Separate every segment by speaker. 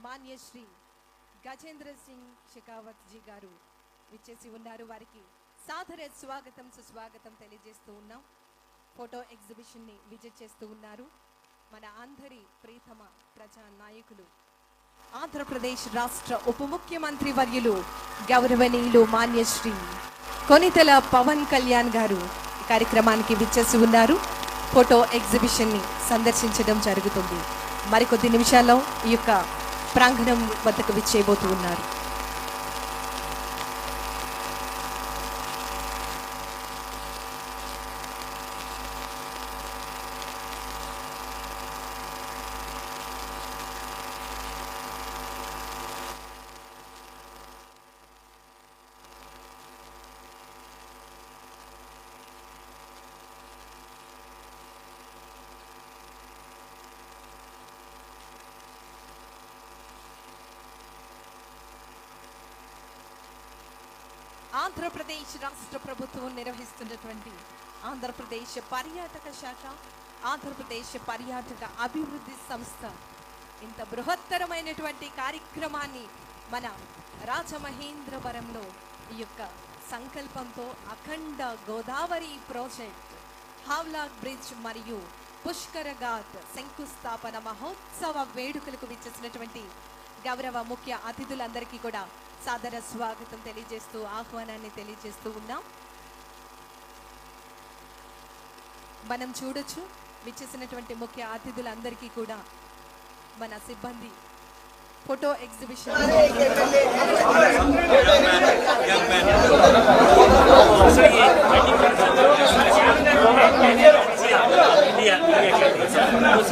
Speaker 1: Manya Shri Gajendra Singh Shekhawat G గారు విచ్చేసి ఉన్నారు. వారికి సాదర స్వాగతం సుస్వాగతం తెలియజేస్తూ ఉన్నాం. ఫోటో ఎగ్జిబిషన్ ని విజిట్ చేస్తూ ఉన్నారు మన అందరి ప్రీతమ ప్రజా నాయకులు ఆంధ్రప్రదేశ్ రాష్ట్ర ఉప ముఖ్యమంత్రి వర్యులు గౌరవనీయులు మాన్యశ్రీ కొనితెల పవన్ కళ్యాణ్ గారు ఈ కార్యక్రమానికి విచ్చేసి ఉన్నారు. ఫోటో ఎగ్జిబిషన్ ని సందర్శించడం జరుగుతుంది. మరికొద్ది నిమిషాల్లో ఈ యొక్క ప్రాంగణం వద్దకు విచ్చేయబోతూ ఉన్నారు. ఆంధ్రప్రదేశ్ రాష్ట్ర ప్రభుత్వం నిర్వహిస్తున్నటువంటి ఆంధ్రప్రదేశ్ పర్యాటక శాఖ, ఆంధ్రప్రదేశ్ పర్యాటక అభివృద్ధి సంస్థ ఇంత బృహత్తరమైనటువంటి కార్యక్రమాన్ని మన రాజమహేంద్రవరంలో ఈ యొక్క సంకల్పంతో అఖండ గోదావరి ప్రాజెక్ట్, హావ్లాక్ బ్రిడ్జ్ మరియు పుష్కర ఘాట్ శంకుస్థాపన మహోత్సవ వేడుకలకు విచ్చేసినటువంటి గౌరవ ముఖ్య అతిథులందరికీ కూడా సాదర స్వాగతం తెలియజేస్తూ ఆహ్వానాన్ని తెలియజేస్తూ ఉన్నాం. మనం చూడొచ్చు విచ్చేసినటువంటి ముఖ్య అతిథులందరికీ కూడా మన సిబ్బంది ఫోటో ఎగ్జిబిషన్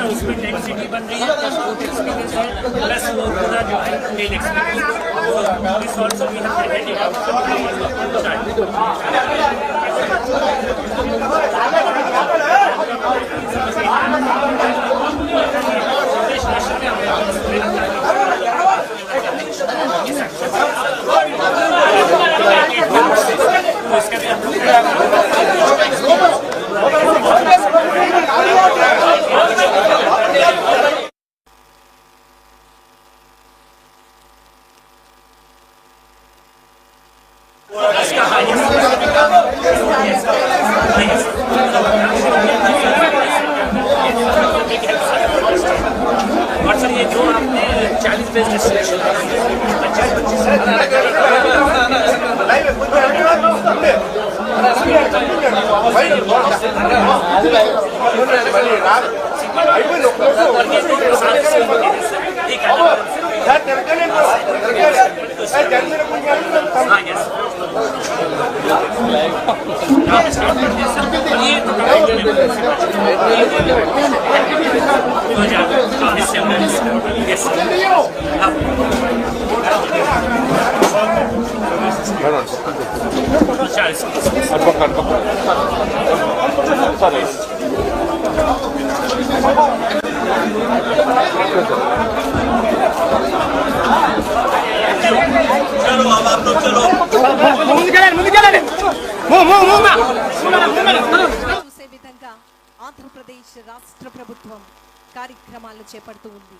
Speaker 2: उसमें टेक सिटी बन रही है, प्लस फूड एक्सपीरियंस है, प्लस वो पूरा जो है मेल experience this also we have presented out और सर ये जो आपने 40 पेज डिस्ट्रीब्यूशन
Speaker 1: చూసే విధంగా ఆంధ్రప్రదేశ్ రాష్ట్ర ప్రభుత్వం కార్యక్రమాలు చేపడుతూ ఉంది.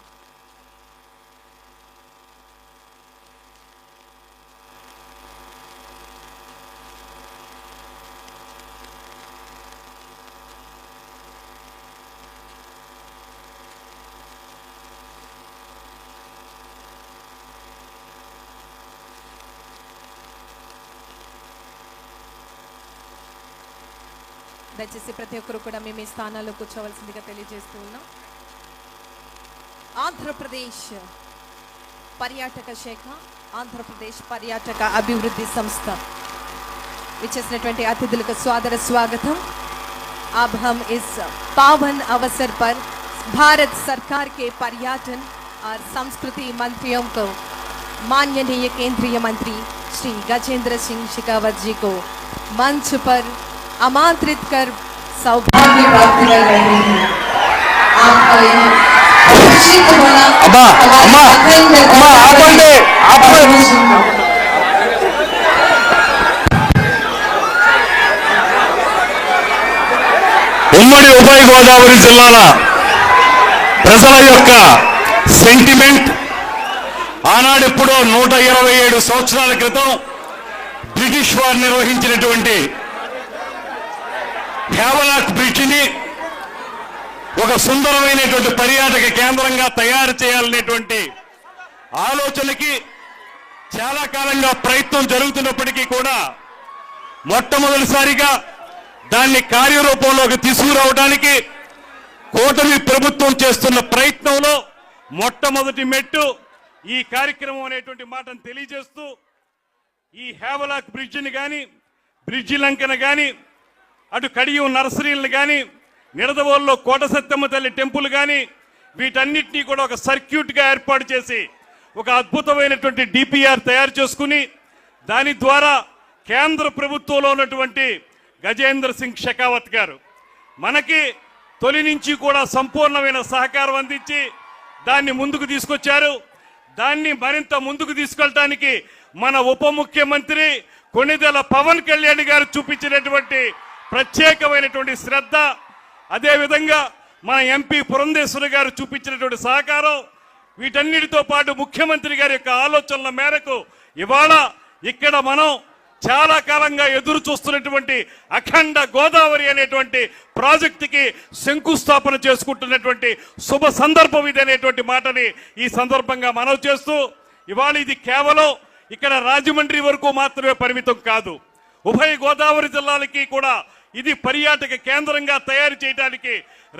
Speaker 1: దయచేసి ప్రతి ఒక్కరు కూడా మేము ఈ స్థానాల్లో కూర్చోవలసిందిగా తెలియజేస్తూ ఉన్నాం. ఆంధ్రప్రదేశ్ పర్యాటక శాఖ, ఆంధ్రప్రదేశ్ పర్యాటక అభివృద్ధి సంస్థ విచ్చేసినటువంటి అతిథులకు సాదర स्वागतम। अब हम इस पावन अवसर पर भारत सरकार के पर्यटन और संस्कृति मंत्रियों को माननीय केंद्रीय मंत्री श्री गजेंद्र सिंह शेखावत जी को मंच पर आमंत्रित कर सौभाग्य प्राप्त कर रहे हैं।
Speaker 3: ఉమ్మడి ఉభయ గోదావరి జిల్లాల ప్రజల యొక్క సెంటిమెంట్ ఆనాడెప్పుడో 127 సంవత్సరాల క్రితం బ్రిటిష్ వారు నిర్వహించినటువంటి హేవలాక్ బ్రిడ్జిని ఒక సుందరమైనటువంటి పర్యాటక కేంద్రంగా తయారు చేయాలనేటువంటి ఆలోచనకి చాలా కాలంగా ప్రయత్నం జరుగుతున్నప్పటికీ కూడా మొట్టమొదటిసారిగా దాన్ని కార్యరూపంలోకి తీసుకురావడానికి కూటమి ప్రభుత్వం చేస్తున్న ప్రయత్నంలో మొట్టమొదటి మెట్టు ఈ కార్యక్రమం అనేటువంటి మాటను తెలియజేస్తూ ఈ హేవలాక్ బ్రిడ్జిని కానీ బ్రిడ్జి లంకను కానీ అటు కడియం నర్సరీలను కానీ నిడదవోల్లో కోట సత్తమ్మ తల్లి టెంపుల్ కానీ వీటన్నిటినీ కూడా ఒక సర్క్యూట్గా ఏర్పాటు చేసి ఒక అద్భుతమైనటువంటి డిపిఆర్ తయారు చేసుకుని దాని ద్వారా కేంద్ర ప్రభుత్వంలో ఉన్నటువంటి గజేంద్ర సింగ్ షెకావత్ గారు మనకి తొలి నుంచి కూడా సంపూర్ణమైన సహకారం అందించి దాన్ని ముందుకు తీసుకొచ్చారు. దాన్ని మరింత ముందుకు తీసుకెళ్ళడానికి మన ఉప ముఖ్యమంత్రి కొణిదెల పవన్ కళ్యాణ్ గారు చూపించినటువంటి ప్రత్యేకమైనటువంటి శ్రద్ధ, అదేవిధంగా మన ఎంపీ పురంధేశ్వరి గారు చూపించినటువంటి సహకారం, వీటన్నిటితో పాటు ముఖ్యమంత్రి గారి యొక్క ఆలోచనల మేరకు ఇవాళ ఇక్కడ మనం చాలా కాలంగా ఎదురు చూస్తున్నటువంటి అఖండ గోదావరి అనేటువంటి ప్రాజెక్టుకి శంకుస్థాపన చేసుకుంటున్నటువంటి శుభ సందర్భం ఇది అనేటువంటి మాటని ఈ సందర్భంగా మనవి చేస్తూ, ఇవాళ ఇది కేవలం ఇక్కడ రాజమండ్రి వరకు మాత్రమే పరిమితం కాదు, ఉభయ గోదావరి జిల్లాలకి కూడా ఇది పర్యాటక కేంద్రంగా తయారు చేయడానికి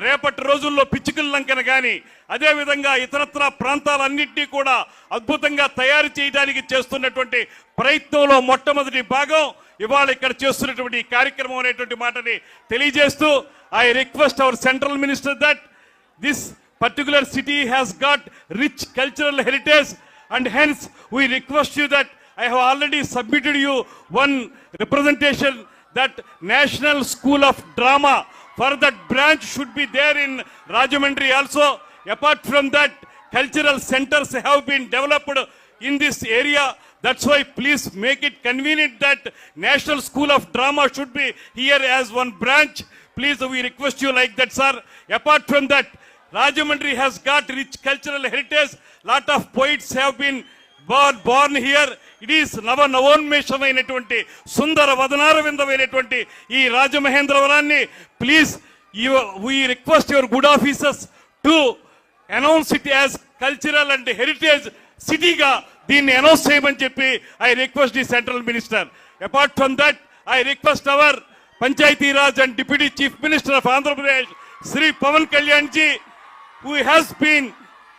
Speaker 3: రేపటి రోజుల్లో పిచ్చుకల లంకన కానీ అదేవిధంగా ఇతరత్ర ప్రాంతాలన్నింటినీ కూడా అద్భుతంగా తయారు చేయడానికి చేస్తున్నటువంటి ప్రయత్నంలో మొట్టమొదటి భాగం ఇవాళ ఇక్కడ చేస్తున్నటువంటి ఈ కార్యక్రమం అనేటువంటి మాటని తెలియజేస్తూ, I request our central minister that this particular city has got rich cultural heritage and hence we request you that I have already submitted you one representation that National School of Drama for that branch should be there in Rajamandri also. Apart from that, cultural centers have been developed in this area. That's why please make it convenient that National School of Drama should be here as one branch. Please, we request you like that, sir. Apart from that, Rajamandri has got rich cultural heritage. Lot of poets have been born here. It is నవోన్మేషమైనటువంటి సుందర వదనారవిందమైనటువంటి ఈ రాజమహేంద్రవరాన్ని please we request your good officers to announce it as cultural and heritage city గా దీన్ని announce చేయమని చెప్పి I request the central minister. Apart from that, I request our Panchayati Raj and Deputy Chief Minister of Andhra Pradesh, Sri Pavan Kalyan ji, who has been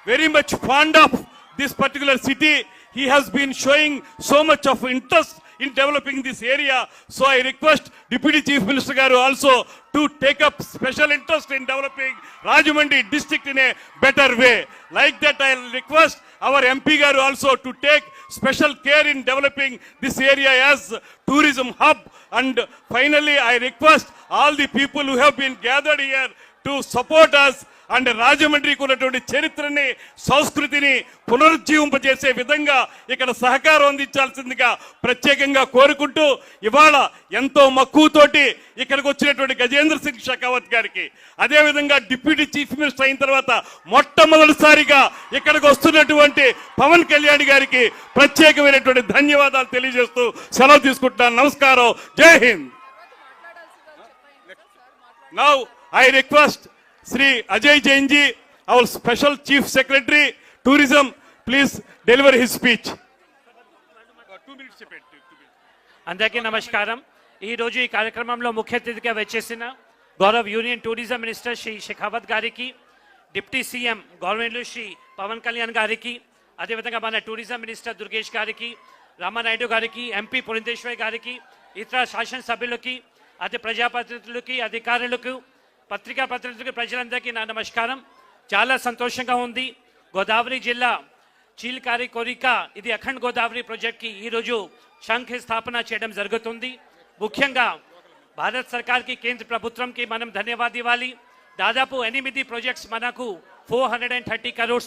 Speaker 3: very much fond of this particular city. He has been showing so much of interest in developing this area. So I request Deputy Chief Minister Garu also to take up special interest in developing Rajahmundry district in a better way. Like that, I request our MP Garu also to take special care in developing this area as tourism hub. And finally, I request all the people who have been gathered here to support us and రాజమండ్రికి ఉన్నటువంటి చరిత్రని సంస్కృతిని పునరుజ్జీవింపజేసే విధంగా ఇక్కడ సహకారం అందించాల్సిందిగా ప్రత్యేకంగా కోరుకుంటూ, ఇవాళ ఎంతో మక్కువతోటి ఇక్కడికి వచ్చినటువంటి గజేంద్ర సింగ్ షెకావత్ గారికి, అదేవిధంగా డిప్యూటీ చీఫ్ మినిస్టర్ అయిన తర్వాత మొట్టమొదటిసారిగా ఇక్కడికి వస్తున్నటువంటి పవన్ కళ్యాణ్ గారికి ప్రత్యేకమైనటువంటి ధన్యవాదాలు తెలియజేస్తూ సెలవు తీసుకుంటున్నాను. నమస్కారం. జై Hind. Now I request Sri Ajay Jain ji, our Special Chief Secretary, Tourism, please deliver his speech. 2 minutes.
Speaker 2: అందరికీ నమస్కారం. ఈరోజు ఈ కార్యక్రమంలో ముఖ్య అతిథిగా వచ్చేసిన గౌరవ్ union tourism minister Sri Shekhawat గారికి, డిప్యూటీ సీఎం గవర్నమెంట్లో శ్రీ పవన్ కళ్యాణ్ గారికి, అదేవిధంగా మన టూరిజం మినిస్టర్ దుర్గేష్ గారికి, రామానాయుడు గారికి, ఎంపీ పురంధేశ్వరి గారికి, ఇతర శాసనసభ్యులకి, అతి ప్రజాప్రతినిధులకి, అధికారులకు, పత్రికా ప్రతినిధులకి, ప్రజలందరికీ నా నమస్కారం. చాలా సంతోషంగా ఉంది. గోదావరి జిల్లా చీల్కారి కోరిక ఇది అఖండ్ గోదావరి ప్రాజెక్ట్కి ఈరోజు శంకుస్థాపన చేయడం జరుగుతుంది. ముఖ్యంగా భారత్ సర్కార్కి, కేంద్ర ప్రభుత్వంకి మనం ధన్యవాదాలు ఇవ్వాలి. దాదాపు 8 ప్రాజెక్ట్స్ మనకు 430 करोड़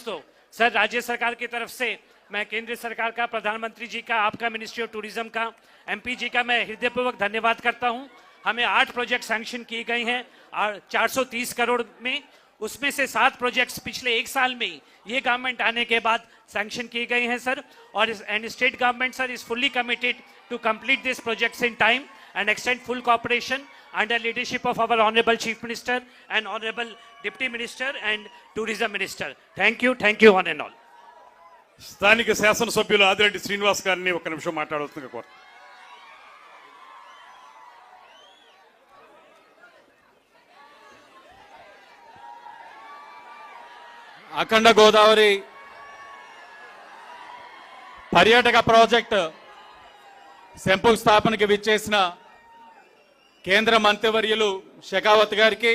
Speaker 2: सर राज्य सरकार की तरफ से मैं केंद्र सरकार का, प्रधानमंत्री जी का, आपका मिनिस्ट्री ऑफ टूरिज्म का, MP जी का मैं हृदयपूर्वक धन्यवाद करता हूं. हमें 8 प्रोजेक्ट सैंक्शन किए गए हैं और 430 करोड़ में उसमें से 7 प्रोजेक्ट्स पिछले 1 साल में ये गवर्नमेंट आने के बाद सैंक्शन किए गए हैं सर, और and state government sir is fully committed to complete this projects in time and extend full cooperation under leadership of our Honorable Chief Minister and Honorable Deputy Minister and Tourism Minister. Thank you one and all.
Speaker 3: స్థానిక శాసనసభ్యులు ఆదిరెడ్డి శ్రీనివాస్ గారిని ఒక నిమిషం మాట్లాడుతుంది కోరు.
Speaker 4: అఖండ గోదావరి పర్యాటక project శంకుస్థాపనకి విచ్చేసిన కేంద్ర మంత్రివర్యులు షెకావత్ గారికి,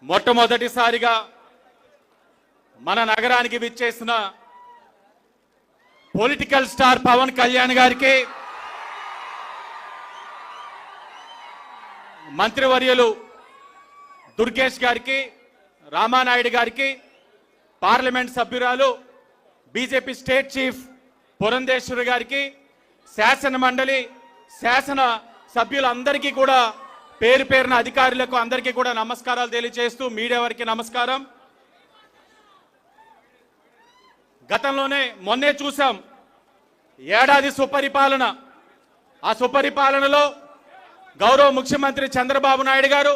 Speaker 4: మొట్టమొదటిసారిగా మన నగరానికి విచ్చేసిన పొలిటికల్ స్టార్ పవన్ కళ్యాణ్ గారికి, మంత్రివర్యులు దుర్గేష్ గారికి, రామానాయుడు గారికి, పార్లమెంట్ సభ్యురాలు బీజేపీ స్టేట్ చీఫ్ పురంధేశ్వరి గారికి, శాసన మండలి శాసన సభ్యులందరికీ కూడా పేరు పేరున అధికారులకు అందరికీ కూడా నమస్కారాలు తెలియజేస్తూ మీడియా వారికి నమస్కారం. గతంలోనే మొన్నే చూసాం ఏడాది సుపరిపాలన. ఆ సుపరిపాలనలో గౌరవ ముఖ్యమంత్రి చంద్రబాబు నాయుడు గారు,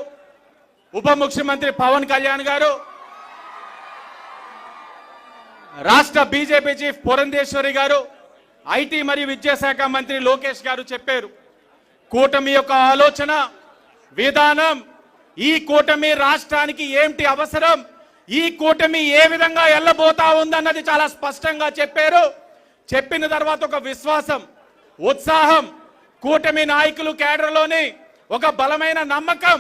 Speaker 4: ఉప ముఖ్యమంత్రి పవన్ కళ్యాణ్ గారు, రాష్ట్ర బీజేపీ చీఫ్ పురంధేశ్వరి గారు, ఐటీ మరియు విద్యాశాఖ మంత్రి లోకేష్ గారు చెప్పారు, కూటమి యొక్క ఆలోచన విధానం, ఈ కూటమి రాష్ట్రానికి ఏంటి అవసరం, ఈ కూటమి ఏ విధంగా వెళ్ళబోతా ఉందన్నది చాలా స్పష్టంగా చెప్పారు. చెప్పిన తర్వాత ఒక విశ్వాసం, ఉత్సాహం, కూటమి నాయకులు కేడర్లోని ఒక బలమైన నమ్మకం,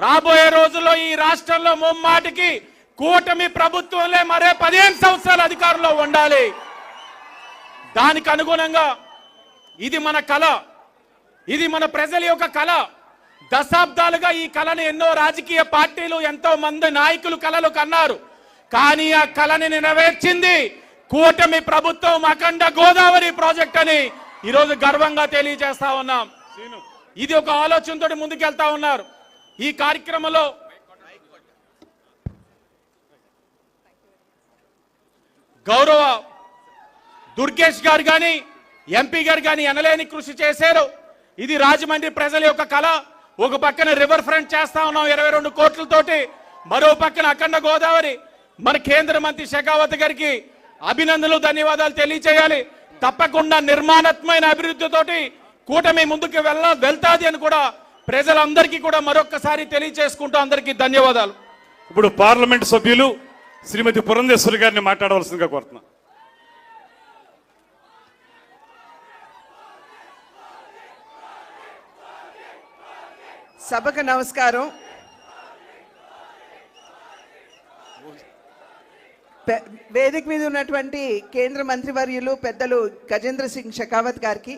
Speaker 4: రాబోయే రోజుల్లో ఈ రాష్ట్రంలో ముమ్మాటికి కూటమి ప్రభుత్వంలో మరే 15 సంవత్సరాల అధికారంలో ఉండాలి. దానికి అనుగుణంగా ఇది మన కళ, ఇది మన ప్రజల యొక్క కళ. దశాబ్దాలుగా ఈ కళను ఎన్నో రాజకీయ పార్టీలు, ఎంతో మంది నాయకులు కళలు కన్నారు. కానీ ఆ కళని నెరవేర్చింది కూటమి ప్రభుత్వం, అఖండ గోదావరి ప్రాజెక్ట్ అని ఈరోజు గర్వంగా తెలియజేస్తా ఉన్నాం. ఇది ఒక ఆలోచనతో ముందుకెళ్తా ఉన్నారు. ఈ కార్యక్రమంలో గౌరవ దుర్గేష్ గారు కానీ ఎంపీ గారు కానీ ఎనలేని కృషి చేశారు. ఇది రాజమండ్రి ప్రజల యొక్క కళ. ఒక పక్కన రివర్ ఫ్రంట్ చేస్తా ఉన్నాం 22 కోట్లతోటి, మరో పక్కన అఖండ గోదావరి. మన కేంద్ర మంత్రి షెకావత్ గారికి అభినందనలు, ధన్యవాదాలు తెలియజేయాలి. తప్పకుండా నిర్మాణాత్మకమైన అభివృద్ధితోటి కూటమి ముందుకు వెళ్తాది అని కూడా ప్రజలందరికీ కూడా మరొక్కసారి తెలియజేసుకుంటూ అందరికీ ధన్యవాదాలు.
Speaker 3: ఇప్పుడు పార్లమెంట్ సభ్యులు శ్రీమతి పురంధేశ్వరి గారిని మాట్లాడవలసిందిగా కోరుతున్నా.
Speaker 5: సభకు నమస్కారం. వేదిక మీద ఉన్నటువంటి కేంద్ర మంత్రివర్యులు పెద్దలు గజేంద్ర సింగ్ షెకావత్ గారికి,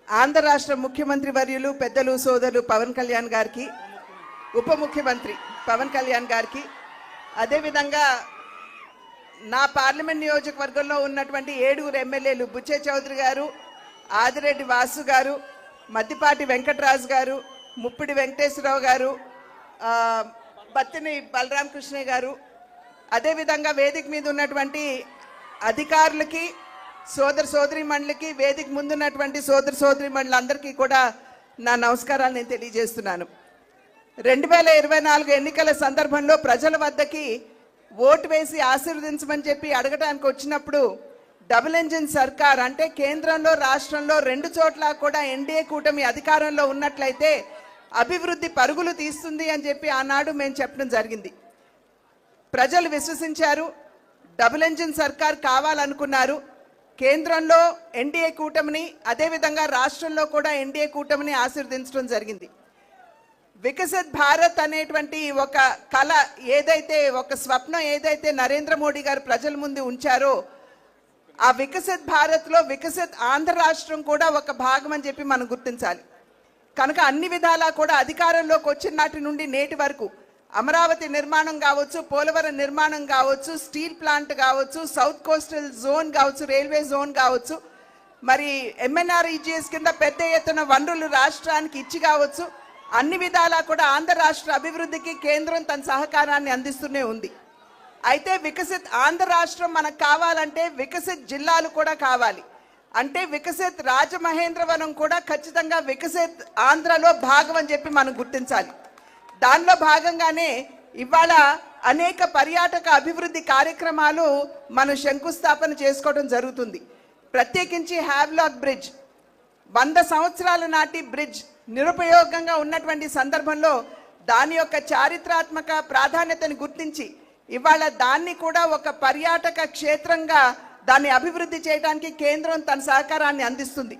Speaker 5: ఆంధ్ర రాష్ట్ర ముఖ్యమంత్రి వర్యులు పెద్దలు సోదరులు పవన్ కళ్యాణ్ గారికి, ఉప ముఖ్యమంత్రి పవన్ కళ్యాణ్ గారికి, అదేవిధంగా నా పార్లమెంట్ నియోజకవర్గంలో ఉన్నటువంటి 7 ఎమ్మెల్యేలు బుచ్చే చౌదరి గారు, ఆదిరెడ్డి వాసు గారు, మద్దిపాటి వెంకటరాజు గారు, ముప్పిడి వెంకటేశ్వరరావు గారు, బత్తిని బలరామకృష్ణ గారు, అదేవిధంగా వేదిక మీద ఉన్నటువంటి అధికారులకి, సోదరి మండలికి, వేదిక ముందున్నటువంటి సోదరి మండలందరికీ కూడా నా నమస్కారాలు నేను తెలియజేస్తున్నాను. 2024 ఎన్నికల సందర్భంలో ప్రజల వద్దకి ఓటు వేసి ఆశీర్వదించమని చెప్పి అడగడానికి వచ్చినప్పుడు డబుల్ ఇంజిన్ సర్కార్ అంటే కేంద్రంలో రాష్ట్రంలో 2 చోట్ల కూడా ఎన్డీఏ కూటమి అధికారంలో ఉన్నట్లయితే అభివృద్ధి పరుగులు తీస్తుంది అని చెప్పి ఆనాడు మేము చెప్పడం జరిగింది. ప్రజలు విశ్వసించారు. డబుల్ ఇంజిన్ సర్కార్ కావాలనుకున్నారు. కేంద్రంలో ఎన్డీఏ కూటమిని, అదేవిధంగా రాష్ట్రంలో కూడా ఎన్డీఏ కూటమిని ఆశీర్వదించడం జరిగింది. వికసిత్ భారత్ అనేటువంటి ఒక కళ ఏదైతే, ఒక స్వప్నం ఏదైతే నరేంద్ర మోడీ గారు ప్రజల ముందు ఉంచారో, ఆ వికసిత్ భారత్లో వికసిత్ ఆంధ్ర రాష్ట్రం కూడా ఒక భాగం అని చెప్పి మనం గుర్తించాలి. కనుక అన్ని విధాలా కూడా అధికారంలోకి వచ్చిన నాటి నుండి నేటి వరకు అమరావతి నిర్మాణం కావచ్చు, పోలవరం నిర్మాణం కావచ్చు, స్టీల్ ప్లాంట్ కావచ్చు, సౌత్ కోస్టల్ జోన్ కావచ్చు, రైల్వే జోన్ కావచ్చు, మరి ఎంఎన్ఆర్ఈజీఎస్ కింద పెద్ద ఎత్తున వనరులు రాష్ట్రానికి ఇచ్చి కావచ్చు, అన్ని విధాలా కూడా ఆంధ్ర రాష్ట్ర అభివృద్ధికి కేంద్రం తన సహకారాన్ని అందిస్తూనే ఉంది. అయితే వికసిత్ ఆంధ్ర రాష్ట్రం మనకు కావాలంటే వికసిత్ జిల్లాలు కూడా కావాలి. అంటే వికసిత్ రాజమహేంద్రవరం కూడా ఖచ్చితంగా వికసిత్ ఆంధ్రలో భాగం అని చెప్పి మనం గుర్తించాలి. దానిలో భాగంగానే ఇవాళ అనేక పర్యాటక అభివృద్ధి కార్యక్రమాలు మనం శంకుస్థాపన చేసుకోవడం జరుగుతుంది. ప్రత్యేకించి హ్యావ్లాక్ బ్రిడ్జ్ 100 సంవత్సరాల నాటి బ్రిడ్జ్ నిరుపయోగంగా ఉన్నటువంటి సందర్భంలో దాని యొక్క చారిత్రాత్మక ప్రాధాన్యతను గుర్తించి ఇవాళ దాన్ని కూడా ఒక పర్యాటక క్షేత్రంగా దాన్ని అభివృద్ధి చేయడానికి కేంద్రం తన సహకారాన్ని అందిస్తుంది.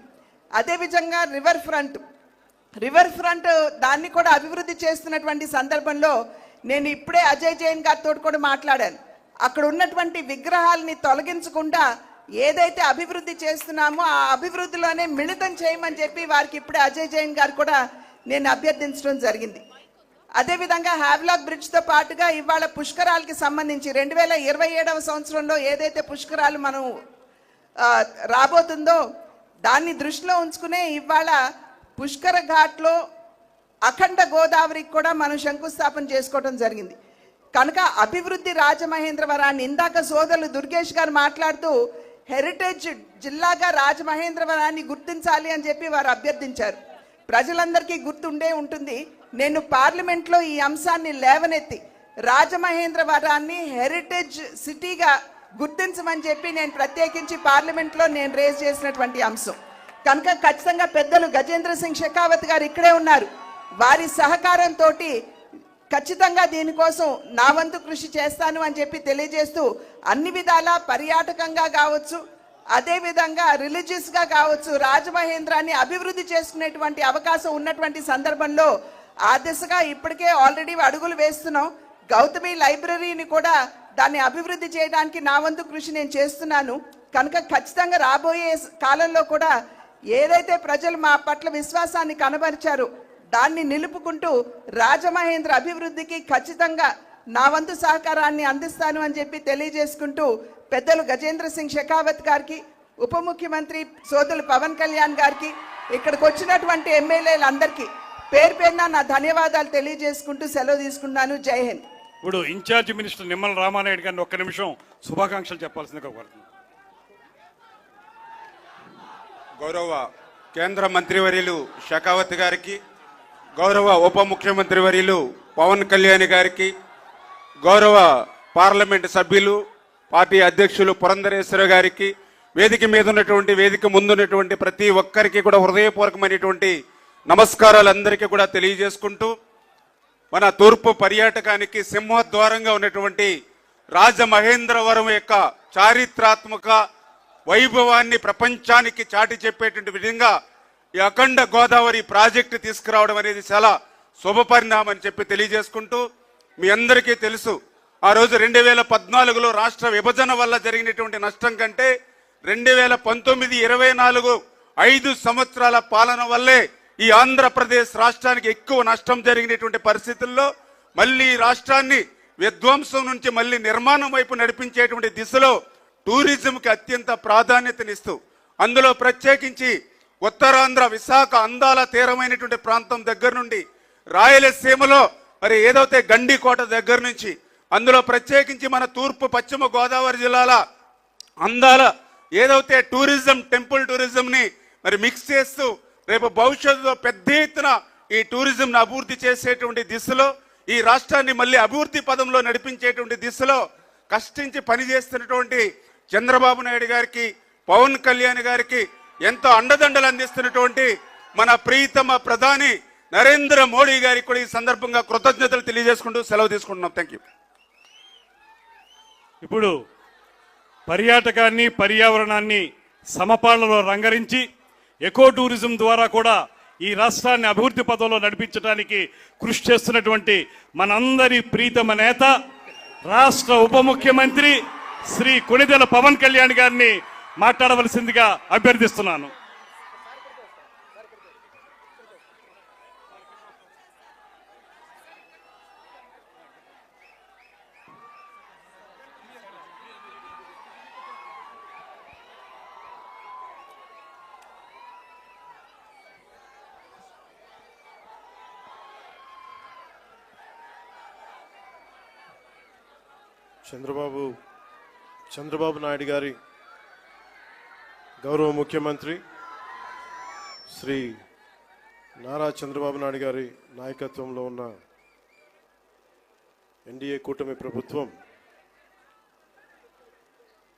Speaker 5: అదేవిధంగా రివర్ ఫ్రంట్ దాన్ని కూడా అభివృద్ధి చేస్తున్నటువంటి సందర్భంలో నేను ఇప్పుడే అజయ్ జైన్ గారితో కూడా మాట్లాడాను. అక్కడ ఉన్నటువంటి విగ్రహాలని తొలగించకుండా ఏదైతే అభివృద్ధి చేస్తున్నామో ఆ అభివృద్ధిలోనే మిళితం చేయమని చెప్పి వారికి ఇప్పుడే అజయ్ జైన్ గారు కూడా నేను అభ్యర్థించడం జరిగింది. అదేవిధంగా హ్యావ్లాక్ బ్రిడ్జ్తో పాటుగా ఇవాళ పుష్కరాలకి సంబంధించి 2027వ సంవత్సరంలో ఏదైతే పుష్కరాలు మనం రాబోతుందో దాన్ని దృష్టిలో ఉంచుకునే ఇవాళ పుష్కర ఘాట్లో అఖండ గోదావరికి కూడా మనం శంకుస్థాపన చేసుకోవడం జరిగింది. కనుక అభివృద్ధి రాజమహేంద్రవరాన్ని ఇందాక సోదరులు దుర్గేష్ గారు మాట్లాడుతూ హెరిటేజ్ జిల్లాగా రాజమహేంద్రవరాన్ని గుర్తించాలి అని చెప్పి వారు అభ్యర్థించారు. ప్రజలందరికీ గుర్తుండే ఉంటుంది. నేను పార్లమెంట్లో ఈ అంశాన్ని లేవనెత్తి రాజమహేంద్రవరాన్ని హెరిటేజ్ సిటీగా గుర్తించమని చెప్పి నేను ప్రత్యేకించి పార్లమెంట్లో నేను రేజ్ చేసినటువంటి అంశం. కనుక ఖచ్చితంగా పెద్దలు గజేంద్ర సింగ్ షెకావత్ గారు ఇక్కడే ఉన్నారు. వారి సహకారంతో ఖచ్చితంగా దీనికోసం నా వంతు కృషి చేస్తాను అని చెప్పి తెలియజేస్తూ అన్ని విధాలా పర్యాటకంగా కావచ్చు, అదేవిధంగా రిలీజియస్గా కావచ్చు రాజమహేంద్రాన్ని అభివృద్ధి చేసుకునేటువంటి అవకాశం ఉన్నటువంటి సందర్భంలో ఆ దిశగా ఇప్పటికే ఆల్రెడీ అడుగులు వేస్తున్నాం. గౌతమి లైబ్రరీని కూడా దాన్ని అభివృద్ధి చేయడానికి నా వంతు కృషి నేను చేస్తున్నాను. కనుక ఖచ్చితంగా రాబోయే కాలంలో కూడా ఏదైతే ప్రజలు మా పట్ల విశ్వాసాన్ని కనబరిచారో దాన్ని నిలుపుకుంటూ రాజమహేంద్ర అభివృద్ధికి ఖచ్చితంగా నా వంతు సహకారాన్ని అందిస్తాను అని చెప్పి తెలియజేసుకుంటూ పెద్దలు గజేంద్ర సింగ్ షెకావత్ గారికి, ఉప ముఖ్యమంత్రి సోదరులు పవన్ కళ్యాణ్ గారికి, ఇక్కడికి వచ్చినటువంటి ఎమ్మెల్యేలందరికీ పేరు పేరున నా ధన్యవాదాలు తెలియజేసుకుంటూ సెలవు తీసుకున్నాను. జై హింద్.
Speaker 3: ఇప్పుడు ఇన్ఛార్జి మినిస్టర్ నిమ్మల రామానాయుడు గారిని ఒక్క నిమిషం శుభాకాంక్షలు చెప్పాల్సిందిగా కోరుతున్నాను.
Speaker 6: గౌరవ కేంద్ర మంత్రివర్యులు షెకావత్ గారికి, గౌరవ ఉప ముఖ్యమంత్రి వర్యులు పవన్ కళ్యాణ్ గారికి, గౌరవ పార్లమెంటు సభ్యులు పార్టీ అధ్యక్షులు పురంధరేశ్వర గారికి, వేదిక మీద ఉన్నటువంటి వేదిక ముందున్నటువంటి ప్రతి ఒక్కరికి కూడా హృదయపూర్వకమైనటువంటి నమస్కారాలు అందరికీ కూడా తెలియజేసుకుంటూ మన తూర్పు పర్యాటకానికి సింహద్వారంగా ఉన్నటువంటి రాజమహేంద్రవరం యొక్క చారిత్రాత్మక వైభవాన్ని ప్రపంచానికి చాటి చెప్పేటువంటి విధంగా ఈ అఖండ గోదావరి ప్రాజెక్టు తీసుకురావడం అనేది చాలా శుభపరిణామం అని చెప్పి తెలియజేసుకుంటూ మీ అందరికీ తెలుసు ఆ రోజు 2014లో రాష్ట్ర విభజన వల్ల జరిగినటువంటి నష్టం కంటే 2019-24 5 సంవత్సరాల పాలన వల్లే ఈ ఆంధ్రప్రదేశ్ రాష్ట్రానికి ఎక్కువ నష్టం జరిగినటువంటి పరిస్థితుల్లో మళ్ళీ రాష్ట్రాన్ని విధ్వంసం నుంచి మళ్ళీ నిర్మాణం వైపు నడిపించేటువంటి దిశలో టూరిజంకి అత్యంత ప్రాధాన్యతనిస్తూ అందులో ప్రత్యేకించి ఉత్తరాంధ్ర విశాఖ అందాల తీరమైనటువంటి ప్రాంతం దగ్గర నుండి రాయలసీమలో మరి ఏదైతే గండికోట దగ్గర నుంచి అందులో ప్రత్యేకించి మన తూర్పు పశ్చిమ గోదావరి జిల్లాల అందాల ఏదైతే టూరిజం టెంపుల్ టూరిజంని మరి మిక్స్ చేస్తూ రేపు భవిష్యత్తులో పెద్ద ఎత్తున ఈ టూరిజంను అభివృద్ధి చేసేటువంటి దిశలో ఈ రాష్ట్రాన్ని మళ్ళీ అభివృద్ధి పదంలో నడిపించేటువంటి దిశలో కష్టించి పనిచేస్తున్నటువంటి చంద్రబాబు నాయుడు గారికి, పవన్ కళ్యాణ్ గారికి ఎంతో అండదండలు అందిస్తున్నటువంటి మన ప్రియతమ ప్రధాని నరేంద్ర మోడీ గారికి కూడా ఈ సందర్భంగా కృతజ్ఞతలు తెలియజేసుకుంటూ సెలవు తీసుకుంటున్నాం. Thank you.
Speaker 3: ఇప్పుడు పర్యాటకాన్ని పర్యావరణాన్ని సమపాళ్లలో రంగరించి ఎకో టూరిజం ద్వారా కూడా ఈ రాష్ట్రాన్ని అభివృద్ధి పదంలో నడిపించడానికి కృషి చేస్తున్నటువంటి మనందరి ప్రీతమ నేత రాష్ట్ర ఉప ముఖ్యమంత్రి శ్రీ కొణిదెల పవన్ కళ్యాణ్ గారిని మాట్లాడవలసిందిగా అభ్యర్థిస్తున్నాను.
Speaker 7: చంద్రబాబు నాయుడు గారి గౌరవ ముఖ్యమంత్రి శ్రీ నారా చంద్రబాబు నాయుడు గారి నాయకత్వంలో ఉన్న ఎన్డీఏ కూటమి ప్రభుత్వం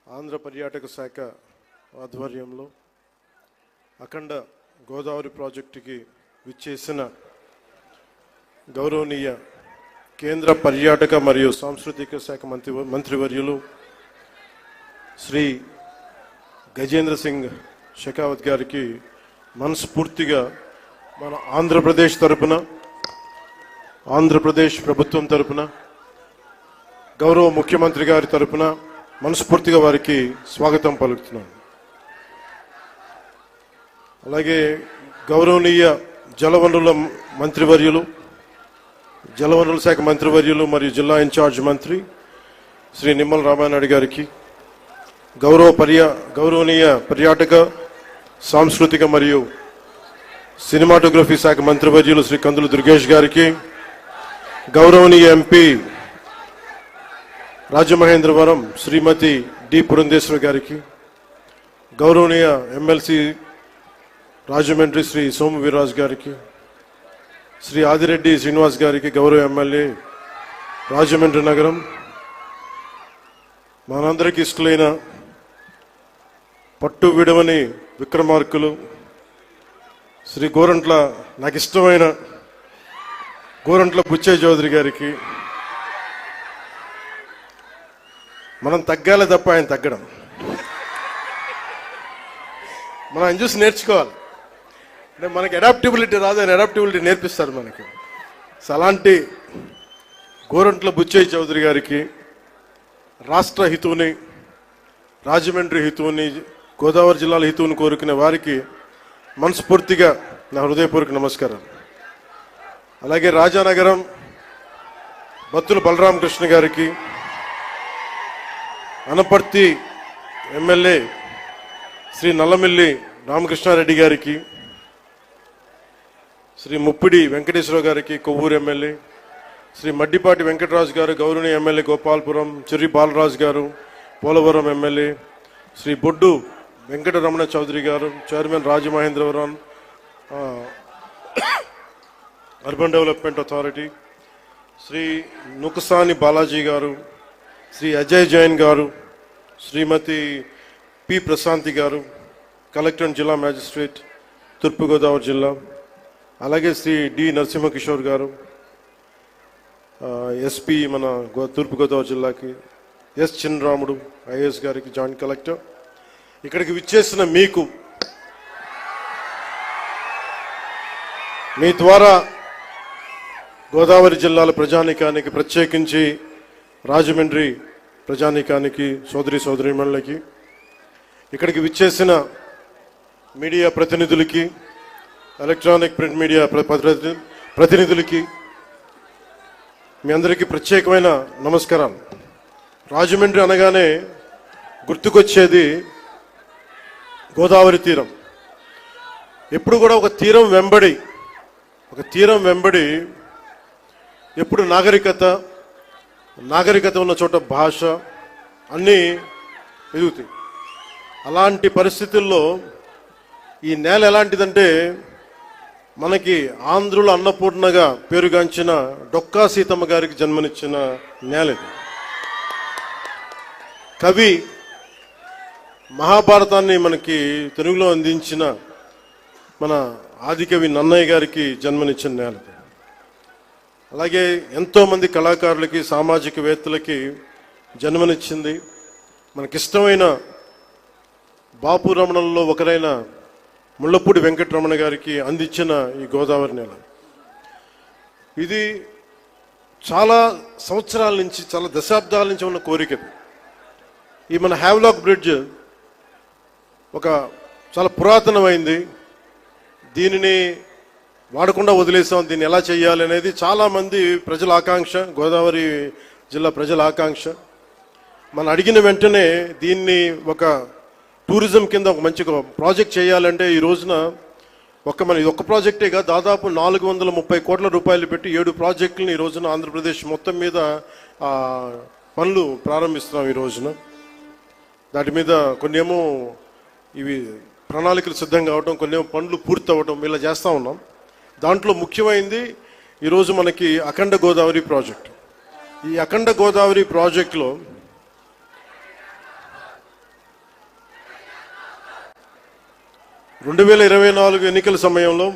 Speaker 7: ఆంధ్ర పర్యాటక శాఖ ఆధ్వర్యంలో అఖండ గోదావరి ప్రాజెక్టుకి విచ్చేసిన గౌరవనీయ కేంద్ర పర్యాటక మరియు సాంస్కృతిక శాఖ మంత్రివర్యులు శ్రీ గజేంద్ర సింగ్ షెకావత్ గారికి మనస్ఫూర్తిగా మన ఆంధ్రప్రదేశ్ తరపున, ఆంధ్రప్రదేశ్ ప్రభుత్వం తరపున, గౌరవ ముఖ్యమంత్రి గారి తరపున మనస్ఫూర్తిగా వారికి స్వాగతం పలుకుతున్నాను. అలాగే గౌరవనీయ జలవనరుల మంత్రివర్యులు, జలవనరుల శాఖ మంత్రివర్యులు మరియు జిల్లా ఇన్ఛార్జ్ మంత్రి శ్రీ నిమ్మల రామానాయుడు గారికి, గౌరవనీయ పర్యాటక, సాంస్కృతిక మరియు సినిమాటోగ్రఫీ శాఖ మంత్రివర్యులు శ్రీ కందులు దుర్గేష్ గారికి, గౌరవనీయ ఎంపీ రాజమహేంద్రవరం శ్రీమతి డి పురంధేశ్వరి గారికి, గౌరవనీయ ఎమ్మెల్సీ రాజమండ్రి శ్రీ సోము వీర్రాజు గారికి, శ్రీ ఆదిరెడ్డి శ్రీనివాస్ గారికి, గౌరవ ఎమ్మెల్యే రాజమండ్రి నగరం, మనందరికీ ఇష్టలైన పట్టు విడవని విక్రమార్కులు శ్రీ గోరంట్ల, నాకు ఇష్టమైన గోరంట్ల బుచ్చయ్య చౌదరి గారికి, మనం తగ్గాలి తప్ప ఆయన తగ్గడం, మనం ఆయన చూసి నేర్చుకోవాలి. అంటే మనకి అడాప్టబిలిటీ రాదు, ఆయన అడాప్టబిలిటీ నేర్పిస్తారు మనకి. సో అలాంటి గోరంట్ల బుచ్చయ్య చౌదరి గారికి రాష్ట్ర హితువుని, రాజమండ్రి హితువుని, గోదావరి జిల్లాల హితువుని కోరుకునే వారికి మనస్ఫూర్తిగా నా హృదయపూర్వక నమస్కారం. అలాగే రాజానగరం బత్తుల బలరామకృష్ణ గారికి, అనపర్తి ఎమ్మెల్యే శ్రీ నల్లమిల్లి రామకృష్ణారెడ్డి గారికి, శ్రీ ముప్పిడి వెంకటేశ్వరరావు గారికి, కొవ్వూరు ఎమ్మెల్యే శ్రీ మడ్డిపాటి వెంకటరాజు గారు, గౌరవనీయ ఎమ్మెల్యే గోపాల్పురం చెర్రి బాలరాజు గారు, పోలవరం ఎమ్మెల్యే శ్రీ బొడ్డు వెంకటరమణ చౌదరి గారు, chairman Rajamahendravaram urban development authority, Sri Nukasani Balaji గారు, శ్రీ అజయ్ జైన్ గారు, శ్రీమతి పి ప్రశాంతి గారు, కలెక్టర్ జిల్లా మ్యాజిస్ట్రేట్ తూర్పుగోదావరి జిల్లా, అలాగే శ్రీ డి నరసింహకిషోర్ గారు, ఎస్పీ మన తూర్పుగోదావరి జిల్లాకి, ఎస్ చిన్నరాముడు ఐఏఎస్ గారికి, జాయింట్ కలెక్టర్, ఇక్కడికి విచ్చేసిన మీకు, మీ ద్వారా గోదావరి జిల్లాల ప్రజానీకానికి, ప్రత్యేకించి రాజమండ్రి ప్రజానీకానికి, సోదరీమణులకి, ఇక్కడికి విచ్చేసిన మీడియా ప్రతినిధులకి, ఎలక్ట్రానిక్ ప్రింట్ మీడియా ప్రతినిధులకి మీ అందరికీ ప్రత్యేకమైన నమస్కారాలు. రాజమండ్రి అనగానే గుర్తుకొచ్చేది గోదావరి తీరం. ఎప్పుడు కూడా ఒక తీరం వెంబడి ఎప్పుడు నాగరికత ఉన్న చోట భాష అన్నీ ఎదుగుతాయి. అలాంటి పరిస్థితుల్లో ఈ నేల ఎలాంటిదంటే, మనకి ఆంధ్రుల అన్నపూర్ణగా పేరుగాంచిన డొక్కా సీతమ్మ గారికి జన్మనిచ్చిన నేల ఇది. కవి మహాభారతాన్ని మనకి తెలుగులో అందించిన మన ఆదికవి నన్నయ్య గారికి జన్మనిచ్చిన నేల. అలాగే ఎంతోమంది కళాకారులకి, సామాజికవేత్తలకి జన్మనిచ్చింది. మనకిష్టమైన బాపు రమణంలో ఒకరైన ముళ్ళపూడి వెంకటరమణ గారికి అందించిన ఈ గోదావరి నేల. ఇది చాలా సంవత్సరాల నుంచి, చాలా దశాబ్దాల నుంచి ఉన్న కోరిక. ఈ మన హ్యావ్లాక్ బ్రిడ్జ్ ఒక చాలా పురాతనమైంది. దీనిని వాడకుండా వదిలేసాం, దీన్ని ఎలా చేయాలి అనేది చాలామంది ప్రజల ఆకాంక్ష, గోదావరి జిల్లా ప్రజల ఆకాంక్ష. మనం అడిగిన వెంటనే దీన్ని ఒక టూరిజం కింద ఒక మంచి ప్రాజెక్ట్ చేయాలంటే ఈ రోజున ఇది ఒక్క ప్రాజెక్టేగా దాదాపు 430 కోట్ల రూపాయలు పెట్టి 7 ప్రాజెక్టులను ఈ రోజున ఆంధ్రప్రదేశ్ మొత్తం మీద పనులు ప్రారంభిస్తున్నాం ఈ రోజున. దాటి మీద కొన్నేమో ఇవి ప్రణాళికలు సిద్ధం కావటం, కొన్నేమో పనులు పూర్తి అవ్వటం, ఇలా చేస్తూ ఉన్నాం. దాంట్లో ముఖ్యమైనది ఈరోజు మనకి అఖండ గోదావరి ప్రాజెక్ట్. ఈ అఖండ గోదావరి ప్రాజెక్టులో రెండు 2024 ఎన్నికల సమయంలో